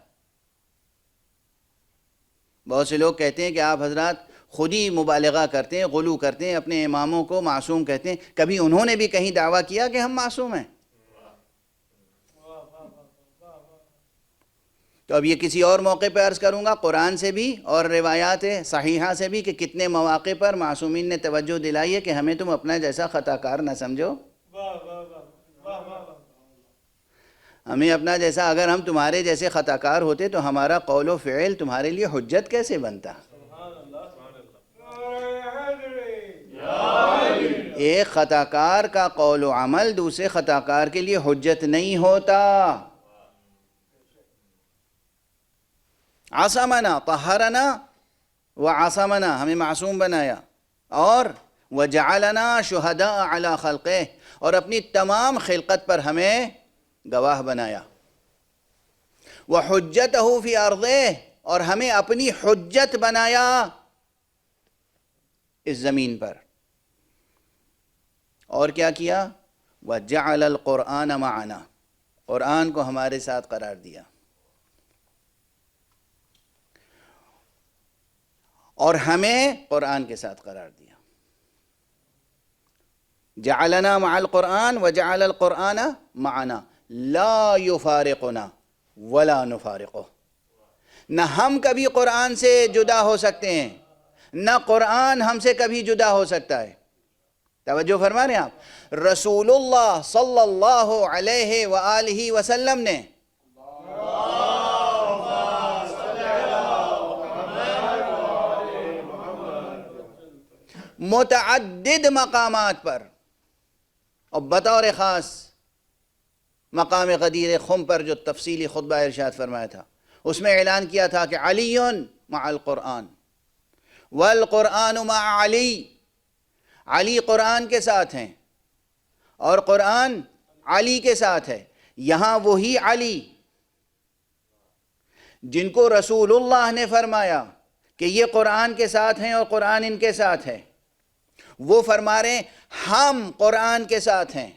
بہت سے لوگ کہتے ہیں کہ آپ حضرات خود ہی مبالغہ کرتے ہیں، غلو کرتے ہیں، اپنے اماموں کو معصوم کہتے ہیں. کبھی انہوں نے بھی کہیں دعویٰ کیا کہ ہم معصوم ہیں؟ تو اب یہ کسی اور موقع پہ عرض کروں گا، قرآن سے بھی اور روایات صحیحہ سے بھی، کہ کتنے مواقع پر معصومین نے توجہ دلائی ہے کہ ہمیں تم اپنا جیسا خطا کار نہ سمجھو. ہمیں اپنا جیسا، اگر ہم تمہارے جیسے خطا کار ہوتے تو ہمارا قول و فعل تمہارے لیے حجت کیسے بنتا؟ ایک خطا کار کا قول و عمل دوسرے خطا کار کے لیے حجت نہیں ہوتا. عصمنا طہرنا وعصمنا، ہمیں معصوم بنایا، اور وجعلنا شہداء علی خلقہ، اور اپنی تمام خلقت پر ہمیں گواہ بنایا. وحجتہ فی ارضہ، اور ہمیں اپنی حجت بنایا اس زمین پر. اور کیا کیا؟ وجعل القرآن معنا، قرآن کو ہمارے ساتھ قرار دیا. اور ہمیں قرآن کے ساتھ قرار دیا. جعلنا مع القرآن وجعل القرآن معنا لا يفارقنا ولا نفارقه. نہ ہم کبھی قرآن سے جدا ہو سکتے ہیں، نہ قرآن ہم سے کبھی جدا ہو سکتا ہے. توجہ فرما رہے ہیں آپ؟ رسول اللہ صلی اللہ علیہ وآلہ وسلم نے متعدد مقامات پر، اور بطور خاص مقام غدیر خم پر جو تفصیلی خطبہ ارشاد فرمایا تھا، اس میں اعلان کیا تھا کہ علی مع القرآن والقرآن مع علی. علی قرآن کے ساتھ ہیں اور قرآن علی کے ساتھ ہے. یہاں وہی علی جن کو رسول اللہ نے فرمایا کہ یہ قرآن کے ساتھ ہیں اور قرآن ان کے ساتھ ہے، وہ فرما رہے ہیں ہم قرآن کے ساتھ ہیں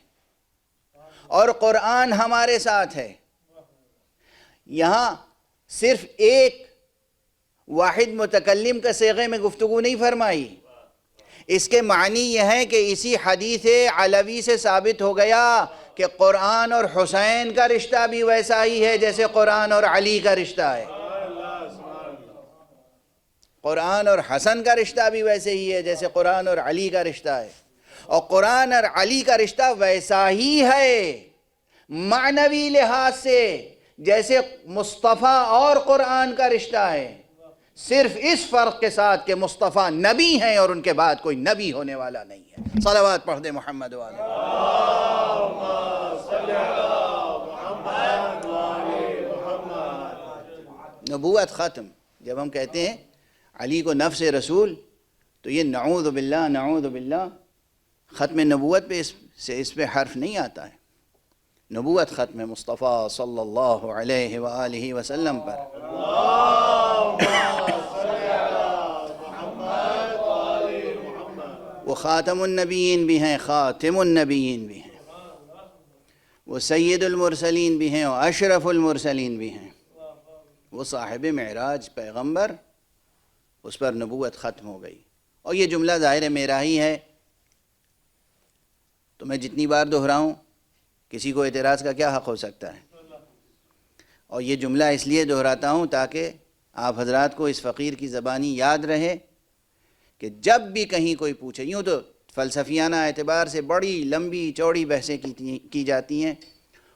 اور قرآن ہمارے ساتھ ہے. یہاں صرف ایک واحد متکلم کا صیغے میں گفتگو نہیں فرمائی. اس کے معنی یہ ہے کہ اسی حدیث علوی سے ثابت ہو گیا کہ قرآن اور حسین کا رشتہ بھی ویسا ہی ہے جیسے قرآن اور علی کا رشتہ ہے. قرآن اور حسن کا رشتہ بھی ویسے ہی ہے جیسے قرآن اور علی کا رشتہ ہے. اور قرآن اور علی کا رشتہ ویسا ہی ہے معنوی لحاظ سے جیسے مصطفیٰ اور قرآن کا رشتہ ہے، صرف اس فرق کے ساتھ کہ مصطفیٰ نبی ہیں اور ان کے بعد کوئی نبی ہونے والا نہیں ہے. صلوات پڑھ دے محمد والے. نبوت ختم. جب ہم کہتے ہیں علی کو نفس رسول، تو یہ نعوذ باللہ ختم نبوت پہ اس پہ حرف نہیں آتا ہے. نبوت ختم مصطفیٰ صلی اللہ علیہ وآلہ وسلم پر. وہ خاتم النبیین بھی ہیں، خاتم النبیین بھی ہیں، وہ سید المرسلین بھی ہیں اور اشرف المرسلین بھی ہیں. وہ صاحب معراج پیغمبر، اس پر نبوت ختم ہو گئی. اور یہ جملہ ظاہر میرا ہی ہے تو میں جتنی بار دہراؤں کسی کو اعتراض کا کیا حق ہو سکتا ہے. اور یہ جملہ اس لیے دہراتا ہوں تاکہ آپ حضرات کو اس فقیر کی زبانی یاد رہے کہ جب بھی کہیں کوئی پوچھے، یوں تو فلسفیانہ اعتبار سے بڑی لمبی چوڑی بحثیں کی جاتی ہیں،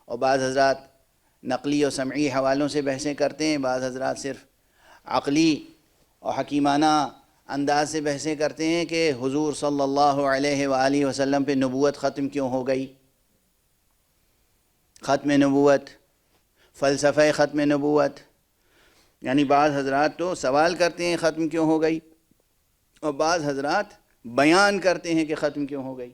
اور بعض حضرات نقلی و سمعی حوالوں سے بحثیں کرتے ہیں، بعض حضرات صرف عقلی اور حکیمانہ انداز سے بحثیں کرتے ہیں کہ حضور صلی اللہ علیہ وآلہ وسلم پہ نبوت ختم کیوں ہو گئی. ختم نبوت، فلسفہ ختم نبوت، یعنی بعض حضرات تو سوال کرتے ہیں ختم کیوں ہو گئی، اور بعض حضرات بیان کرتے ہیں کہ ختم کیوں ہو گئی.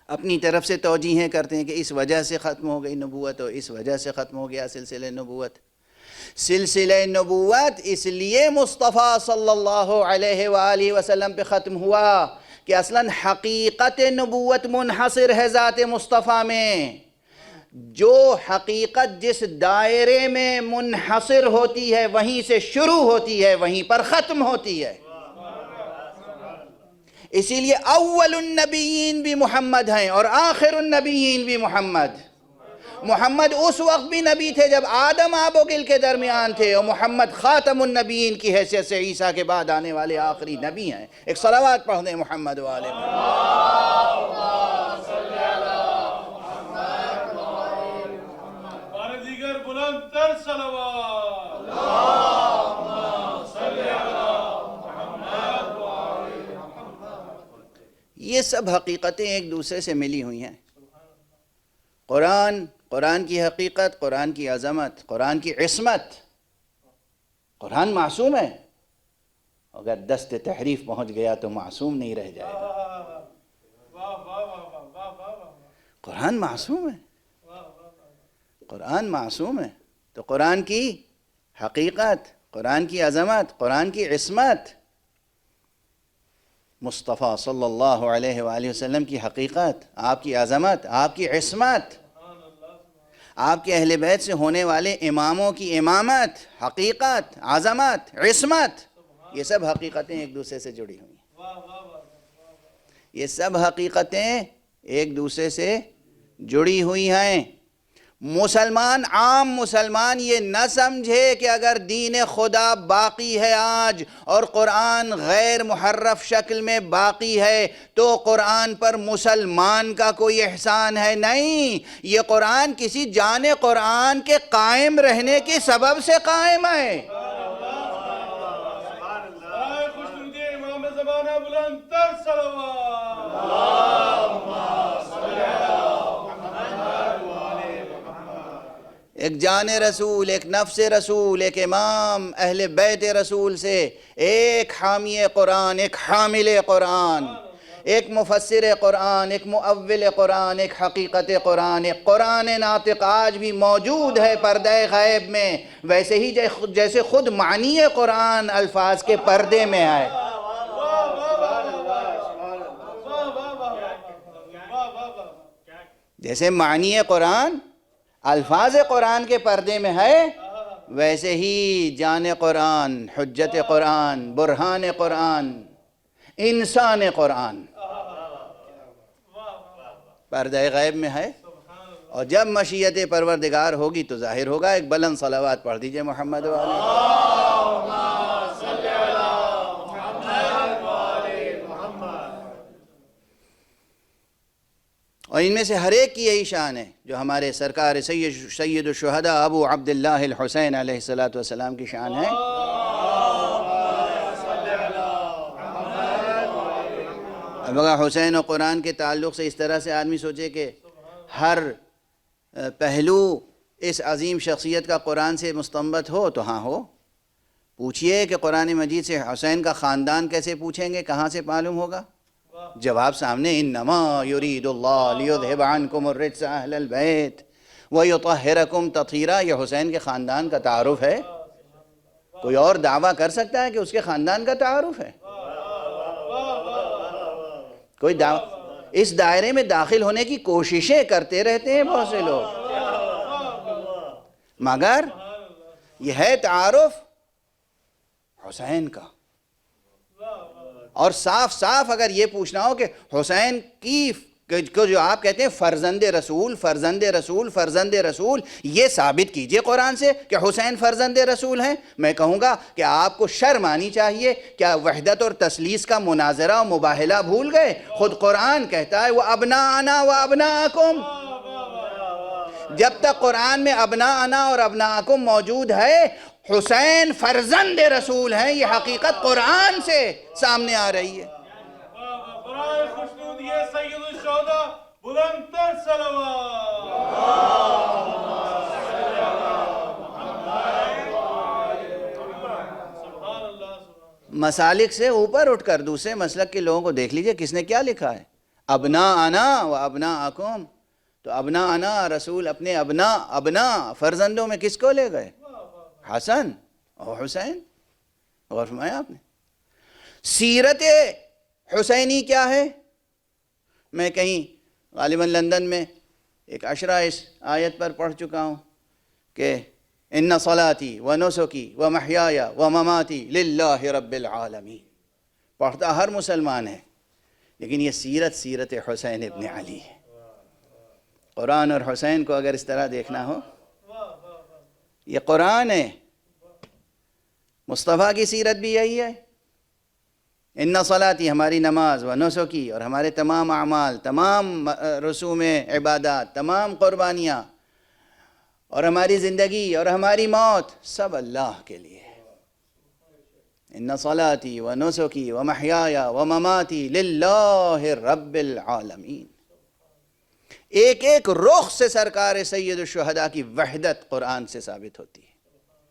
اپنی طرف سے توجیہیں کرتے ہیں کہ اس وجہ سے ختم ہو گئی نبوت اور اس وجہ سے ختم ہو گیا سلسلہ نبوت. سلسلہ نبوت اس لیے مصطفیٰ صلی اللہ علیہ وآلہ وسلم پہ ختم ہوا کہ اصلاً حقیقت نبوت منحصر ہے ذات مصطفیٰ میں. جو حقیقت جس دائرے میں منحصر ہوتی ہے وہیں سے شروع ہوتی ہے، وہیں پر ختم ہوتی ہے۔ اسی لیے اول النبیین بھی محمد ہیں اور آخر النبیین بھی محمد۔ محمد اس وقت بھی نبی تھے جب آدم آب و گل کے درمیان تھے، اور محمد خاتم النبیین کی حیثیت سے عیسیٰ کے بعد آنے والے آخری نبی ہیں۔ ایک صلوات پڑھ دیں محمد و آل محمد۔ ہمارے دیگر بلند تر صلوات۔ یہ سب حقیقتیں ایک دوسرے سے ملی ہوئی ہیں۔ قرآن کی حقیقت، قرآن کی عظمت، قرآن کی عصمت۔ قرآن معصوم ہے، اگر دست تحریف پہنچ گیا تو معصوم نہیں رہ جائے گا۔ واہ واہ واہ واہ واہ واہ۔ قرآن معصوم ہے، قرآن معصوم ہے۔ تو قرآن کی حقیقت، قرآن کی عظمت، قرآن کی عصمت، مصطفیٰ صلی اللہ علیہ وآلہ وسلم کی حقیقت، آپ کی عظمت، آپ کی عصمت، آپ کے اہل بیت سے ہونے والے اماموں کی امامت، حقیقت، عظمت، عصمت، یہ سب حقیقتیں ایک دوسرے سے جڑی ہوئی ہیں۔ یہ سب حقیقتیں ایک دوسرے سے جڑی ہوئی ہیں۔ عام مسلمان یہ نہ سمجھے کہ اگر دین خدا باقی ہے آج اور قرآن غیر محرف شکل میں باقی ہے تو قرآن پر مسلمان کا کوئی احسان ہے۔ نہیں، یہ قرآن کسی جان قرآن کے قائم رہنے کے سبب سے قائم ہے۔ خوش نمدی امام زمانہ بلند تر صلوات۔ ایک جان رسول، ایک نفس رسول، ایک امام اہل بیت رسول سے، ایک حامی قرآن، ایک حامل قرآن، ایک مفسر قرآن، ایک مؤول قرآن، ایک حقیقت قرآن، ایک قرآن ناطق آج بھی موجود ہے پردہ غیب میں، ویسے ہی جیسے خود معنی قرآن الفاظ کے پردے میں ہے۔ جیسے معنی قرآن الفاظ قرآن کے پردے میں ہے، ویسے ہی جان قرآن، حجت قرآن، برہان قرآن، انسان قرآن پردہ غیب میں ہے، اور جب مشیت پروردگار ہوگی تو ظاہر ہوگا۔ ایک بلند صلوات پڑھ دیجئے محمد و آل اور ان میں سے ہر ایک کی یہی شان ہے جو ہمارے سرکار سید الشہداء ابو عبداللہ الحسین علیہ السلام کی شان ہے۔ اب اگر حسین و قرآن کے تعلق سے اس طرح سے آدمی سوچے کہ ہر پہلو اس عظیم شخصیت کا قرآن سے مستنبت ہو تو ہاں ہو۔ پوچھئے کہ قرآن مجید سے حسین کا خاندان کیسے پوچھیں گے، کہاں سے معلوم ہوگا؟ جواب سامنے، انما یرید اللہ لیذہب عنکم الرجس اہل البیت ویطہرکم تطہیرا۔ یہ حسین کے خاندان کا تعارف ہے۔ کوئی اور دعویٰ کر سکتا ہے کہ اس کے خاندان کا تعارف ہے؟ کوئی اس دائرے میں داخل ہونے کی کوششیں کرتے رہتے ہیں بہت سے لوگ، مگر یہ ہے تعارف حسین کا۔ اور صاف صاف اگر یہ پوچھنا ہو کہ حسین کی جو آپ کہتے ہیں فرزند رسول، فرزند رسول، فرزند رسول، یہ ثابت کیجئے قرآن سے کہ حسین فرزند رسول ہیں، میں کہوں گا کہ آپ کو شرم آنی چاہیے۔ کیا وحدت اور تثلیث کا مناظرہ و مباہلہ بھول گئے؟ خود قرآن کہتا ہے وَأَبْنَاءَنَا وَأَبْنَاءَكُمْ۔ جب تک قرآن میں ابناءنا اور ابناءکم موجود ہے، حسین فرزند رسول ہیں، یہ حقیقت قرآن سے سامنے آ رہی ہے۔ برائے خوشنود یہ سید الشہداء بلند تر صلوات۔ مسالک سے اوپر اٹھ کر دوسرے مسلک کے لوگوں کو دیکھ لیجئے کس نے کیا لکھا ہے۔ ابناءنا و ابناءکم، تو ابناءنا رسول اپنے ابناء فرزندوں میں کس کو لے گئے؟ حسن اور حسین۔ غور فرمایا آپ نے؟ سیرت حسینی کیا ہے؟ میں کہیں غالباً لندن میں ایک عشرہ اس آیت پر پڑھ چکا ہوں کہ ان صلاتی و نسکی و محیایا و مماتی للہ رب العالمین، پڑھتا ہر مسلمان ہے، لیکن یہ سیرت حسین ابن علی ہے۔ قرآن اور حسین کو اگر اس طرح دیکھنا ہو، یہ قرآن ہے، مصطفیٰ کی سیرت بھی یہی ہے۔ ان صلاتی ہماری نماز و نسکی اور ہمارے تمام اعمال، تمام رسوم عبادات، تمام قربانیاں اور ہماری زندگی اور ہماری موت سب اللہ کے لیے ہے۔ ان صلاتی و نسکی و محیایا و مماتی للہ رب العالمین۔ ایک ایک رخ سے سرکار سید الشہداء کی وحدت قرآن سے ثابت ہوتی ہے،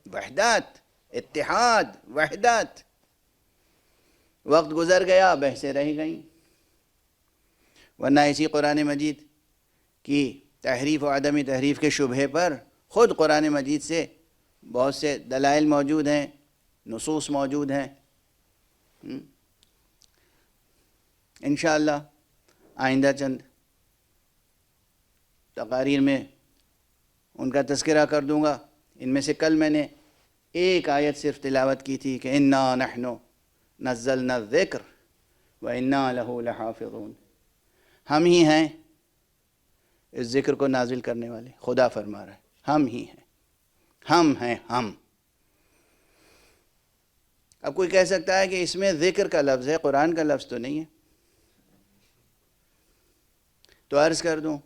وحدت، اتحاد، وحدت۔ وقت گزر گیا، بحثیں رہ گئیں، ورنہ اسی قرآن مجید کی تحریف و عدم تحریف کے شبہے پر خود قرآن مجید سے بہت سے دلائل موجود ہیں، نصوص موجود ہیں۔ انشاءاللہ آئندہ چند تقاریر میں ان کا تذکرہ کر دوں گا۔ ان میں سے کل میں نے ایک آیت صرف تلاوت کی تھی کہ انا نحن نزلنا الذکر وانا لہ لحافظون، ہم ہی ہیں اس ذکر کو نازل کرنے والے، خدا فرما رہا ہے ہم ہی ہیں، ہم ہیں ہم۔ اب کوئی کہہ سکتا ہے کہ اس میں ذکر کا لفظ ہے، قرآن کا لفظ تو نہیں ہے۔ تو عرض کر دوں،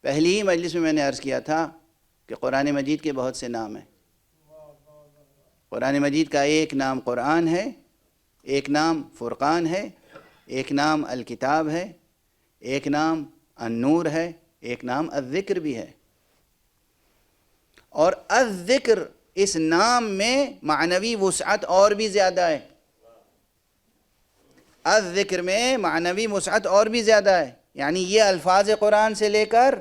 پہلی ہی مجلس میں میں نے عرض کیا تھا کہ قرآن مجید کے بہت سے نام ہیں۔ قرآن مجید کا ایک نام قرآن ہے، ایک نام فرقان ہے، ایک نام الکتاب ہے، ایک نام النور ہے، ایک نام الذکر بھی ہے۔ اور الذکر اس نام میں معنوی وسعت اور بھی زیادہ ہے، الذکر میں معنوی وسعت اور بھی زیادہ ہے، یعنی یہ الفاظ قرآن سے لے کر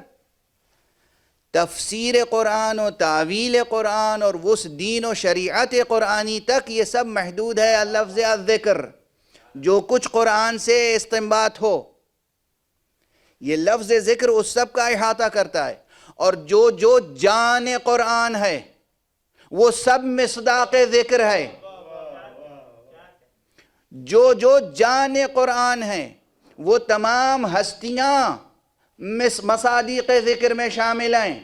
تفسیر قرآن و تعویل قرآن اور اس دین و شریعت قرآنی تک یہ سب محدود ہے اللفظ الذکر۔ جو کچھ قرآن سے استنباط ہو، یہ لفظ ذکر اس سب کا احاطہ کرتا ہے، اور جو جان قرآن ہے وہ سب مصداق ذکر ہے۔ جو جان قرآن ہے وہ تمام ہستیاں مصادیق ذکر میں شامل ہیں۔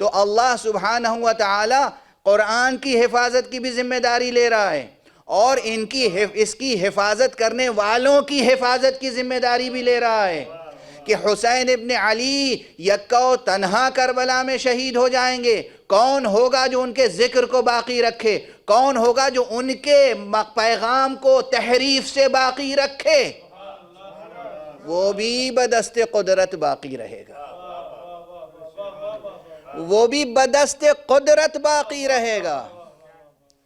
تو اللہ سبحانہ و تعالی قرآن کی حفاظت کی بھی ذمہ داری لے رہا ہے، اور اس کی حفاظت کرنے والوں کی حفاظت کی ذمہ داری بھی لے رہا ہے کہ حسین ابن علی یکا و تنہا کربلا میں شہید ہو جائیں گے، کون ہوگا جو ان کے ذکر کو باقی رکھے؟ کون ہوگا جو ان کے پیغام کو تحریف سے باقی رکھے؟ وہ بھی بدست قدرت باقی رہے گا، وہ بھی بدست قدرت باقی رہے گا۔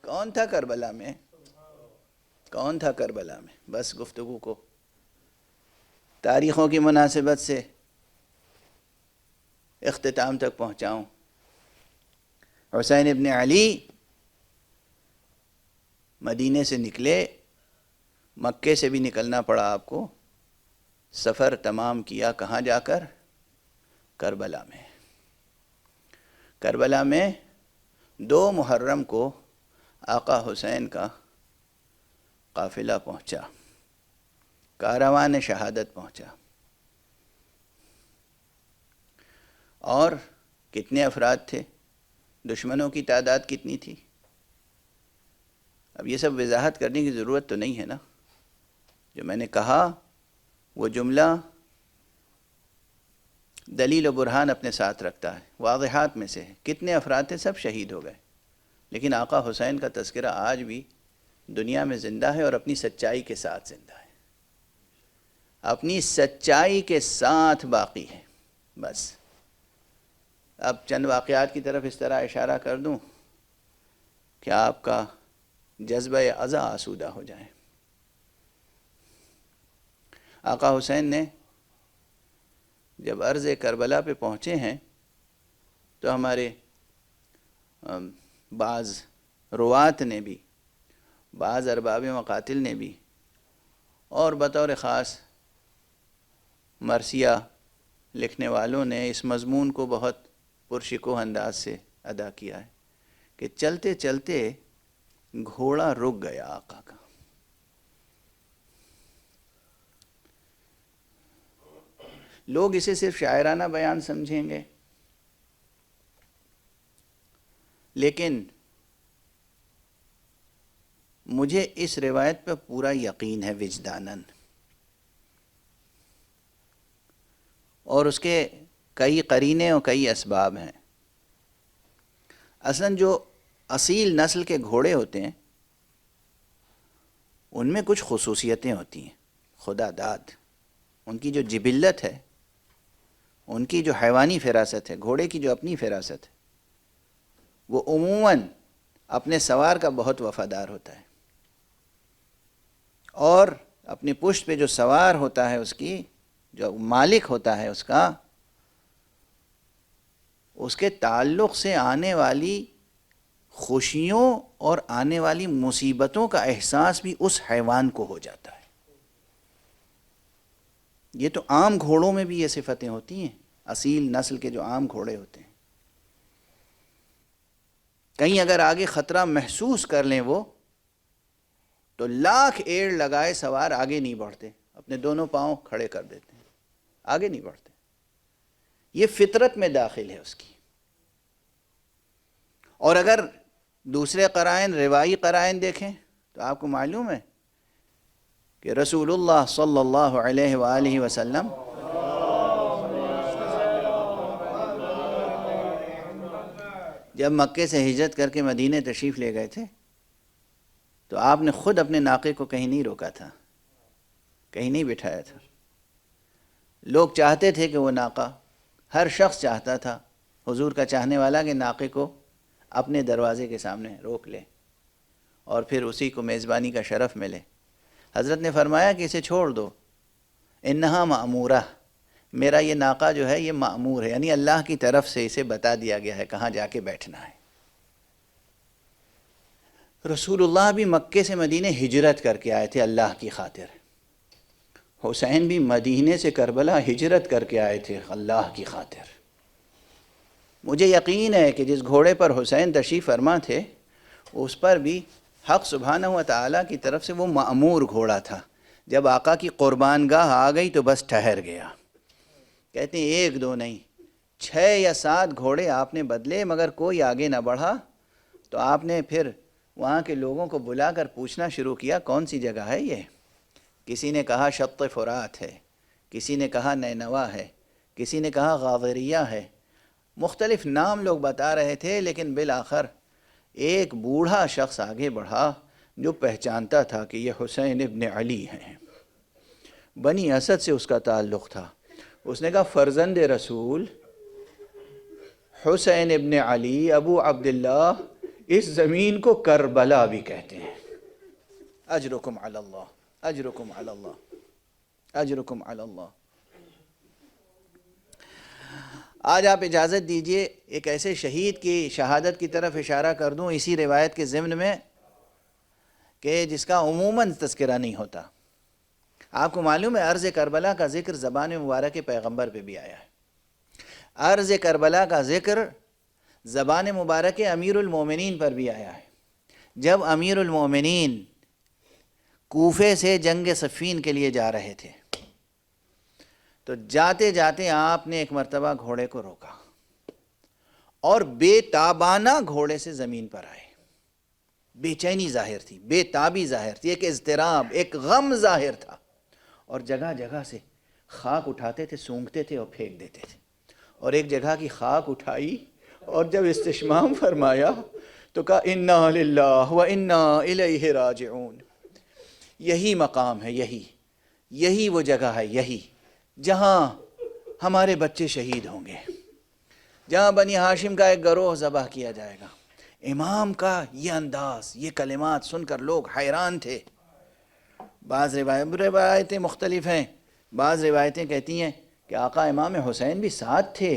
کون تھا کربلا میں؟ کون تھا کربلا میں؟ بس گفتگو کو تاریخوں کی مناسبت سے اختتام تک پہنچاؤں۔ حسین ابن علی مدینے سے نکلے، مکے سے بھی نکلنا پڑا آپ کو، سفر تمام کیا کہاں جا کر؟ کربلا میں۔ کربلا میں 2 محرم کو آقا حسین کا قافلہ پہنچا، کاروان شہادت پہنچا۔ اور کتنے افراد تھے؟ دشمنوں کی تعداد کتنی تھی؟ اب یہ سب وضاحت کرنے کی ضرورت تو نہیں ہے نا۔ جو میں نے کہا وہ جملہ دلیل و برہان اپنے ساتھ رکھتا ہے، واضحات میں سے ہے۔ کتنے افراد تھے؟ سب شہید ہو گئے، لیکن آقا حسین کا تذکرہ آج بھی دنیا میں زندہ ہے، اور اپنی سچائی کے ساتھ زندہ ہے، اپنی سچائی کے ساتھ باقی ہے۔ بس اب چند واقعات کی طرف اس طرح اشارہ کر دوں کہ آپ کا جذبہ عزا آسودہ ہو جائے۔ آقا حسین نے جب عرض کربلا پہ پہنچے ہیں تو ہمارے بعض روات نے بھی، بعض ارباب مقاتل نے بھی، اور بطور خاص مرثیہ لکھنے والوں نے اس مضمون کو بہت پرشکوہ انداز سے ادا کیا ہے کہ چلتے چلتے گھوڑا رک گیا آقا کا. لوگ اسے صرف شاعرانہ بیان سمجھیں گے، لیکن مجھے اس روایت پہ پورا یقین ہے وجداناً، اور اس کے کئی قرینے اور کئی اسباب ہیں. اصلاً جو اصیل نسل کے گھوڑے ہوتے ہیں ان میں کچھ خصوصیتیں ہوتی ہیں خدا داد. ان کی جو جبلت ہے، ان کی جو حیوانی فراست ہے، گھوڑے کی جو اپنی فراست ہے، وہ عموماً اپنے سوار کا بہت وفادار ہوتا ہے، اور اپنی پشت پہ جو سوار ہوتا ہے، اس کی جو مالک ہوتا ہے اس کا، اس کے تعلق سے آنے والی خوشیوں اور آنے والی مصیبتوں کا احساس بھی اس حیوان کو ہو جاتا ہے. یہ تو عام گھوڑوں میں بھی یہ صفتیں ہوتی ہیں، اصیل نسل کے جو عام گھوڑے ہوتے ہیں. کہیں اگر آگے خطرہ محسوس کر لیں وہ، تو لاکھ ایڑ لگائے سوار آگے نہیں بڑھتے، اپنے دونوں پاؤں کھڑے کر دیتے ہیں، آگے نہیں بڑھتے. یہ فطرت میں داخل ہے اس کی. اور اگر دوسرے قرائن، روایی قرائن دیکھیں تو آپ کو معلوم ہے کہ رسول اللہ صلی اللہ علیہ وآلہ وسلم جب مکے سے ہجرت کر کے مدینے تشریف لے گئے تھے تو آپ نے خود اپنے ناقے کو کہیں نہیں روکا تھا، کہیں نہیں بٹھایا تھا. لوگ چاہتے تھے کہ وہ ناقہ، ہر شخص چاہتا تھا، حضور کا چاہنے والا، کہ ناقے کو اپنے دروازے کے سامنے روک لے اور پھر اسی کو میزبانی کا شرف ملے. حضرت نے فرمایا کہ اسے چھوڑ دو، انہا مأمورہ، میرا یہ ناقہ جو ہے یہ مأمور ہے، یعنی اللہ کی طرف سے اسے بتا دیا گیا ہے کہاں جا کے بیٹھنا ہے. رسول اللہ بھی مکے سے مدینے ہجرت کر کے آئے تھے اللہ کی خاطر. حسین بھی مدینے سے کربلا ہجرت کر کے آئے تھے اللہ کی خاطر. مجھے یقین ہے کہ جس گھوڑے پر حسین تشریف فرما تھے اس پر بھی حق سبحانہ و تعالیٰ کی طرف سے وہ مأمور گھوڑا تھا. جب آقا کی قربان گاہ آ گئی تو بس ٹھہر گیا. کہتے ہیں 1 2 نہیں، 6 یا 7 گھوڑے آپ نے بدلے، مگر کوئی آگے نہ بڑھا. تو آپ نے پھر وہاں کے لوگوں کو بلا کر پوچھنا شروع کیا کون سی جگہ ہے یہ. کسی نے کہا شط فرات ہے، کسی نے کہا نینوا ہے، کسی نے کہا غاضریہ ہے. مختلف نام لوگ بتا رہے تھے، لیکن بالآخر ایک بوڑھا شخص آگے بڑھا جو پہچانتا تھا کہ یہ حسین ابن علی ہیں، بنی اسد سے اس کا تعلق تھا. اس نے کہا فرزند رسول حسین ابن علی ابو عبداللہ، اس زمین کو کربلا بھی کہتے ہیں. اجرکم علی اللہ، اجرکم علی اللہ، اجرکم علی اللہ. آج آپ اجازت دیجئے ایک ایسے شہید کی شہادت کی طرف اشارہ کر دوں اسی روایت کے ضمن میں کہ جس کا عموماً تذکرہ نہیں ہوتا. آپ کو معلوم ہے عرض کربلا کا ذکر زبان مبارک پیغمبر پہ بھی آیا ہے. عرض کربلا کا ذکر زبان مبارک امیر المومنین پر بھی آیا ہے. جب امیر المومنین کوفے سے جنگ صفین کے لیے جا رہے تھے تو جاتے جاتے آپ نے ایک مرتبہ گھوڑے کو روکا اور بے تابانہ گھوڑے سے زمین پر آئے. بے چینی ظاہر تھی، بے تابی ظاہر تھی، ایک اضطراب، ایک غم ظاہر تھا. اور جگہ جگہ سے خاک اٹھاتے تھے، سونگتے تھے اور پھینک دیتے تھے. اور ایک جگہ کی خاک اٹھائی اور جب استشمام فرمایا تو کہا انا للہ و انا الیہ راجعون. یہی مقام ہے، یہی وہ جگہ ہے، یہی جہاں ہمارے بچے شہید ہوں گے، جہاں بنی ہاشم کا ایک گروہ ذبح کیا جائے گا. امام کا یہ انداز، یہ کلمات سن کر لوگ حیران تھے. بعض روایتیں مختلف ہیں. بعض روایتیں کہتی ہیں کہ آقا امام حسین بھی ساتھ تھے،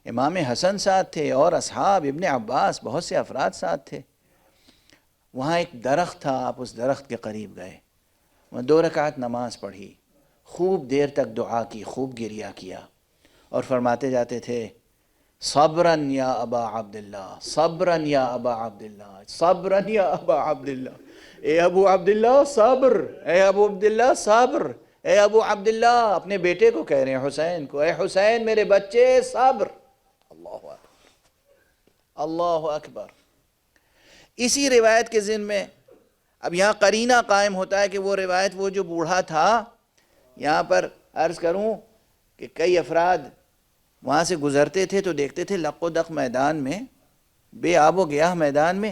امام حسن ساتھ تھے، اور اصحاب ابن عباس بہت سے افراد ساتھ تھے. وہاں ایک درخت تھا، آپ اس درخت کے قریب گئے، وہاں 2 رکعت نماز پڑھی، خوب دیر تک دعا کی، خوب گریہ کیا. اور فرماتے جاتے تھے صبرن یا ابا عبداللہ، صبرن یا ابا عبداللہ، صبرن یا ابا عبداللہ، اے ابو عبداللہ صبر، اے ابو عبداللہ صبر، اے ابو عبداللہ، اپنے بیٹے کو کہہ رہے ہیں حسین کو، اے حسین میرے بچے صبر۔ اللہ اکبر، اللہ اکبر۔ اسی روایت کے ذمن میں اب یہاں قرینہ قائم ہوتا ہے کہ وہ روایت، وہ جو بوڑھا تھا، یہاں پر عرض کروں کہ کئی افراد وہاں سے گزرتے تھے تو دیکھتے تھے لق و دق میدان میں، بے آب و گیاہ میدان میں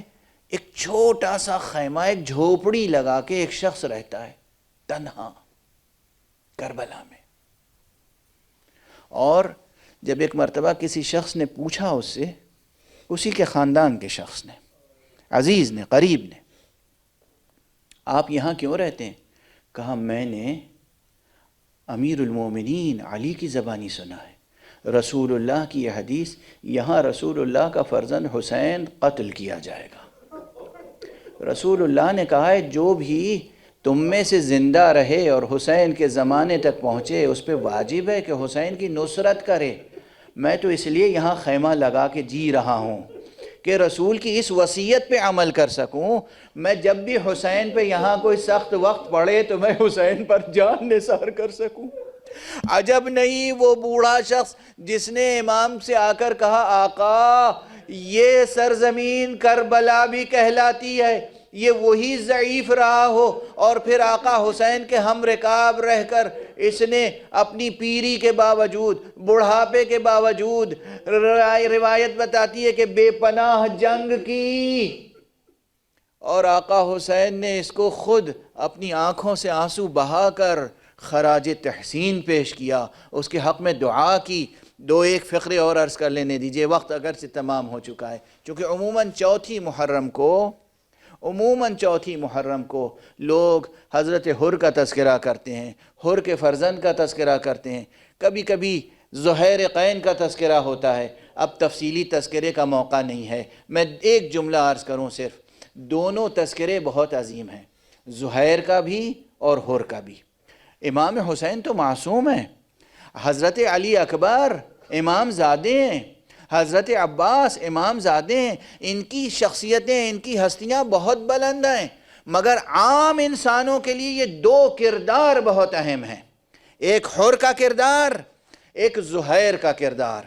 ایک چھوٹا سا خیمہ، ایک جھوپڑی لگا کے ایک شخص رہتا ہے تنہا کربلا میں۔ اور جب ایک مرتبہ کسی شخص نے پوچھا اس سے، اسی کے خاندان کے شخص نے، عزیز نے، قریب نے، آپ یہاں کیوں رہتے ہیں؟ کہا میں نے امیر المومنین علی کی زبانی سنا ہے، رسول اللہ کی یہ حدیث، یہاں رسول اللہ کا فرزند حسین قتل کیا جائے گا۔ رسول اللہ نے کہا ہے جو بھی تم میں سے زندہ رہے اور حسین کے زمانے تک پہنچے اس پہ واجب ہے کہ حسین کی نصرت کرے۔ میں تو اس لیے یہاں خیمہ لگا کے جی رہا ہوں کہ رسول کی اس وصیت پہ عمل کر سکوں، میں جب بھی حسین پہ یہاں کوئی سخت وقت پڑے تو میں حسین پر جان نثار کر سکوں۔ عجب نہیں وہ بوڑھا شخص جس نے امام سے آ کر کہا آقا یہ سرزمین کربلا بھی کہلاتی ہے، یہ وہی ضعیف رہا ہو، اور پھر آقا حسین کے ہم رکاب رہ کر اس نے اپنی پیری کے باوجود، بڑھاپے کے باوجود، روایت بتاتی ہے کہ بے پناہ جنگ کی، اور آقا حسین نے اس کو خود اپنی آنکھوں سے آنسو بہا کر خراج تحسین پیش کیا، اس کے حق میں دعا کی۔ دو ایک فقرے اور عرض کر لینے دیجئے، وقت اگرچہ تمام ہو چکا ہے، چونکہ عموماً چوتھی محرم کو لوگ حضرت حر کا تذکرہ کرتے ہیں، حر کے فرزند کا تذکرہ کرتے ہیں، کبھی کبھی زہیر قین کا تذکرہ ہوتا ہے۔ اب تفصیلی تذکرے کا موقع نہیں ہے، میں ایک جملہ عرض کروں صرف، دونوں تذکرے بہت عظیم ہیں، زہیر کا بھی اور حر کا بھی۔ امام حسین تو معصوم ہیں، حضرت علی اکبر امام زادے ہیں، حضرت عباس امام زادے ہیں، ان کی شخصیتیں، ان کی ہستیاں بہت بلند ہیں، مگر عام انسانوں کے لیے یہ دو کردار بہت اہم ہیں، ایک حر کا کردار، ایک زہیر کا کردار۔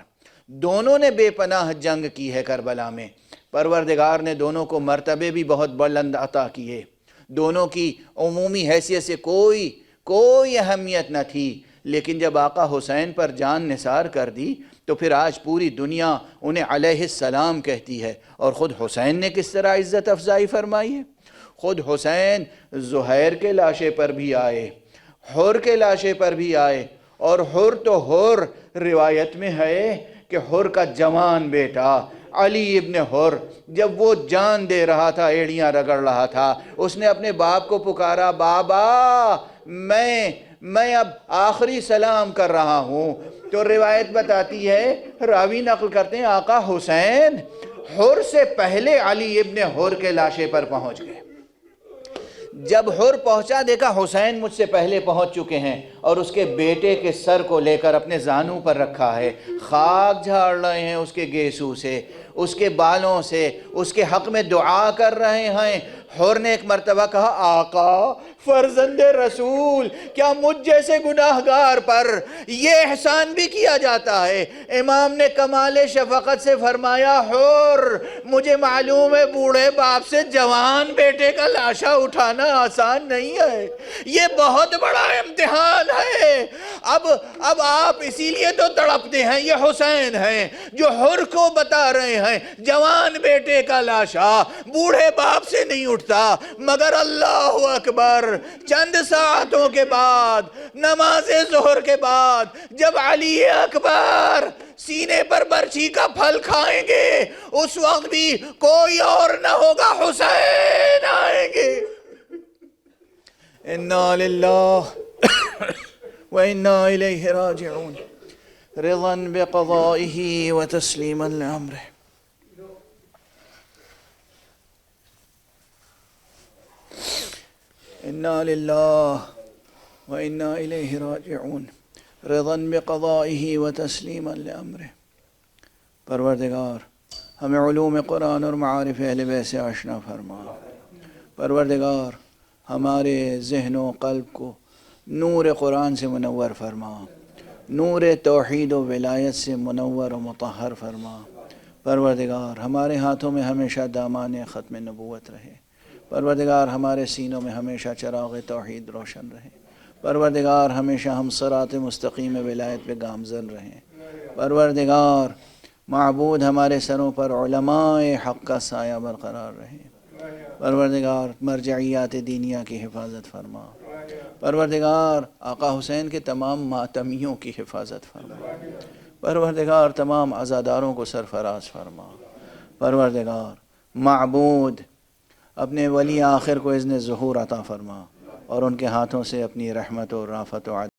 دونوں نے بے پناہ جنگ کی ہے کربلا میں، پروردگار نے دونوں کو مرتبے بھی بہت بلند عطا کیے، دونوں کی عمومی حیثیت سے کوئی اہمیت نہ تھی، لیکن جب آقا حسین پر جان نثار کر دی تو پھر آج پوری دنیا انہیں علیہ السلام کہتی ہے، اور خود حسین نے کس طرح عزت افزائی فرمائی ہے۔ خود حسین زہیر کے لاشے پر بھی آئے، حر کے لاشے پر بھی آئے، اور حر تو حر، روایت میں ہے کہ حر کا جوان بیٹا علی ابن حر جب وہ جان دے رہا تھا، ایڑیاں رگڑ رہا تھا، اس نے اپنے باپ کو پکارا، بابا میں اب آخری سلام کر رہا ہوں۔ تو روایت بتاتی ہے، راوی نقل کرتے ہیں، آقا حسین حر سے پہلے علی ابن حر کے لاشے پر پہنچ گئے۔ جب حر پہنچا دیکھا حسین مجھ سے پہلے پہنچ چکے ہیں، اور اس کے بیٹے کے سر کو لے کر اپنے زانوں پر رکھا ہے، خاک جھاڑ رہے ہیں اس کے گیسو سے، اس کے بالوں سے، اس کے حق میں دعا کر رہے ہیں۔ حر نے ایک مرتبہ کہا، آقا فرزند رسول، کیا مجھ جیسے گناہگار پر یہ احسان بھی کیا جاتا ہے؟ امام نے کمال شفقت سے فرمایا، حر مجھے معلوم ہے بوڑھے باپ سے جوان بیٹے کا لاشا اٹھانا آسان نہیں ہے، یہ بہت بڑا امتحان ہے۔ اب آپ اسی لیے تو تڑپتے ہیں، یہ حسین ہیں جو حر کو بتا رہے ہیں جوان بیٹے کا لاشا بوڑھے باپ سے نہیں اٹھتا، مگر اللہ اکبر، چند ساعتوں کے بعد، نماز ظہر کے بعد، جب علی اکبر سینے پر برچھی کا پھل کھائیں گے اس وقت بھی کوئی اور نہ ہوگا، حسین آئیں گے۔ انا للہ وَإِنَّا إِلَيْهِ رَاجِعُونَ، رضا بقضائه وتسلیما لأمره۔ انا للہ وَإِنَّا إِلَيْهِ رَاجِعُونَ۔ رضا بقضائه وتسلیما لامرہ۔ پروردگار ہمیں علوم قرآن اور معارف اہل بیت سے آشنا فرما۔ پروردگار ہمارے ذہن و قلب کو نور قرآن سے منور فرما، نور توحید و ولایت سے منور و مطہر فرما۔ پروردگار ہمارے ہاتھوں میں ہمیشہ دامان ختم نبوت رہے۔ پروردگار ہمارے سینوں میں ہمیشہ چراغ توحید روشن رہے۔ پروردگار ہمیشہ ہم صراط مستقیم ولایت پہ گامزن رہیں۔ پروردگار معبود ہمارے سروں پر علماء حق کا سایہ برقرار رہے۔ پروردگار مرجعیات دینیہ کی حفاظت فرما۔ پروردگار آقا حسین کے تمام ماتمیوں کی حفاظت فرما۔ پروردگار تمام عزاداروں کو سرفراز فرما۔ پروردگار معبود اپنے ولی آخر کو اذن ظہور عطا فرما اور ان کے ہاتھوں سے اپنی رحمت و رافت و عدل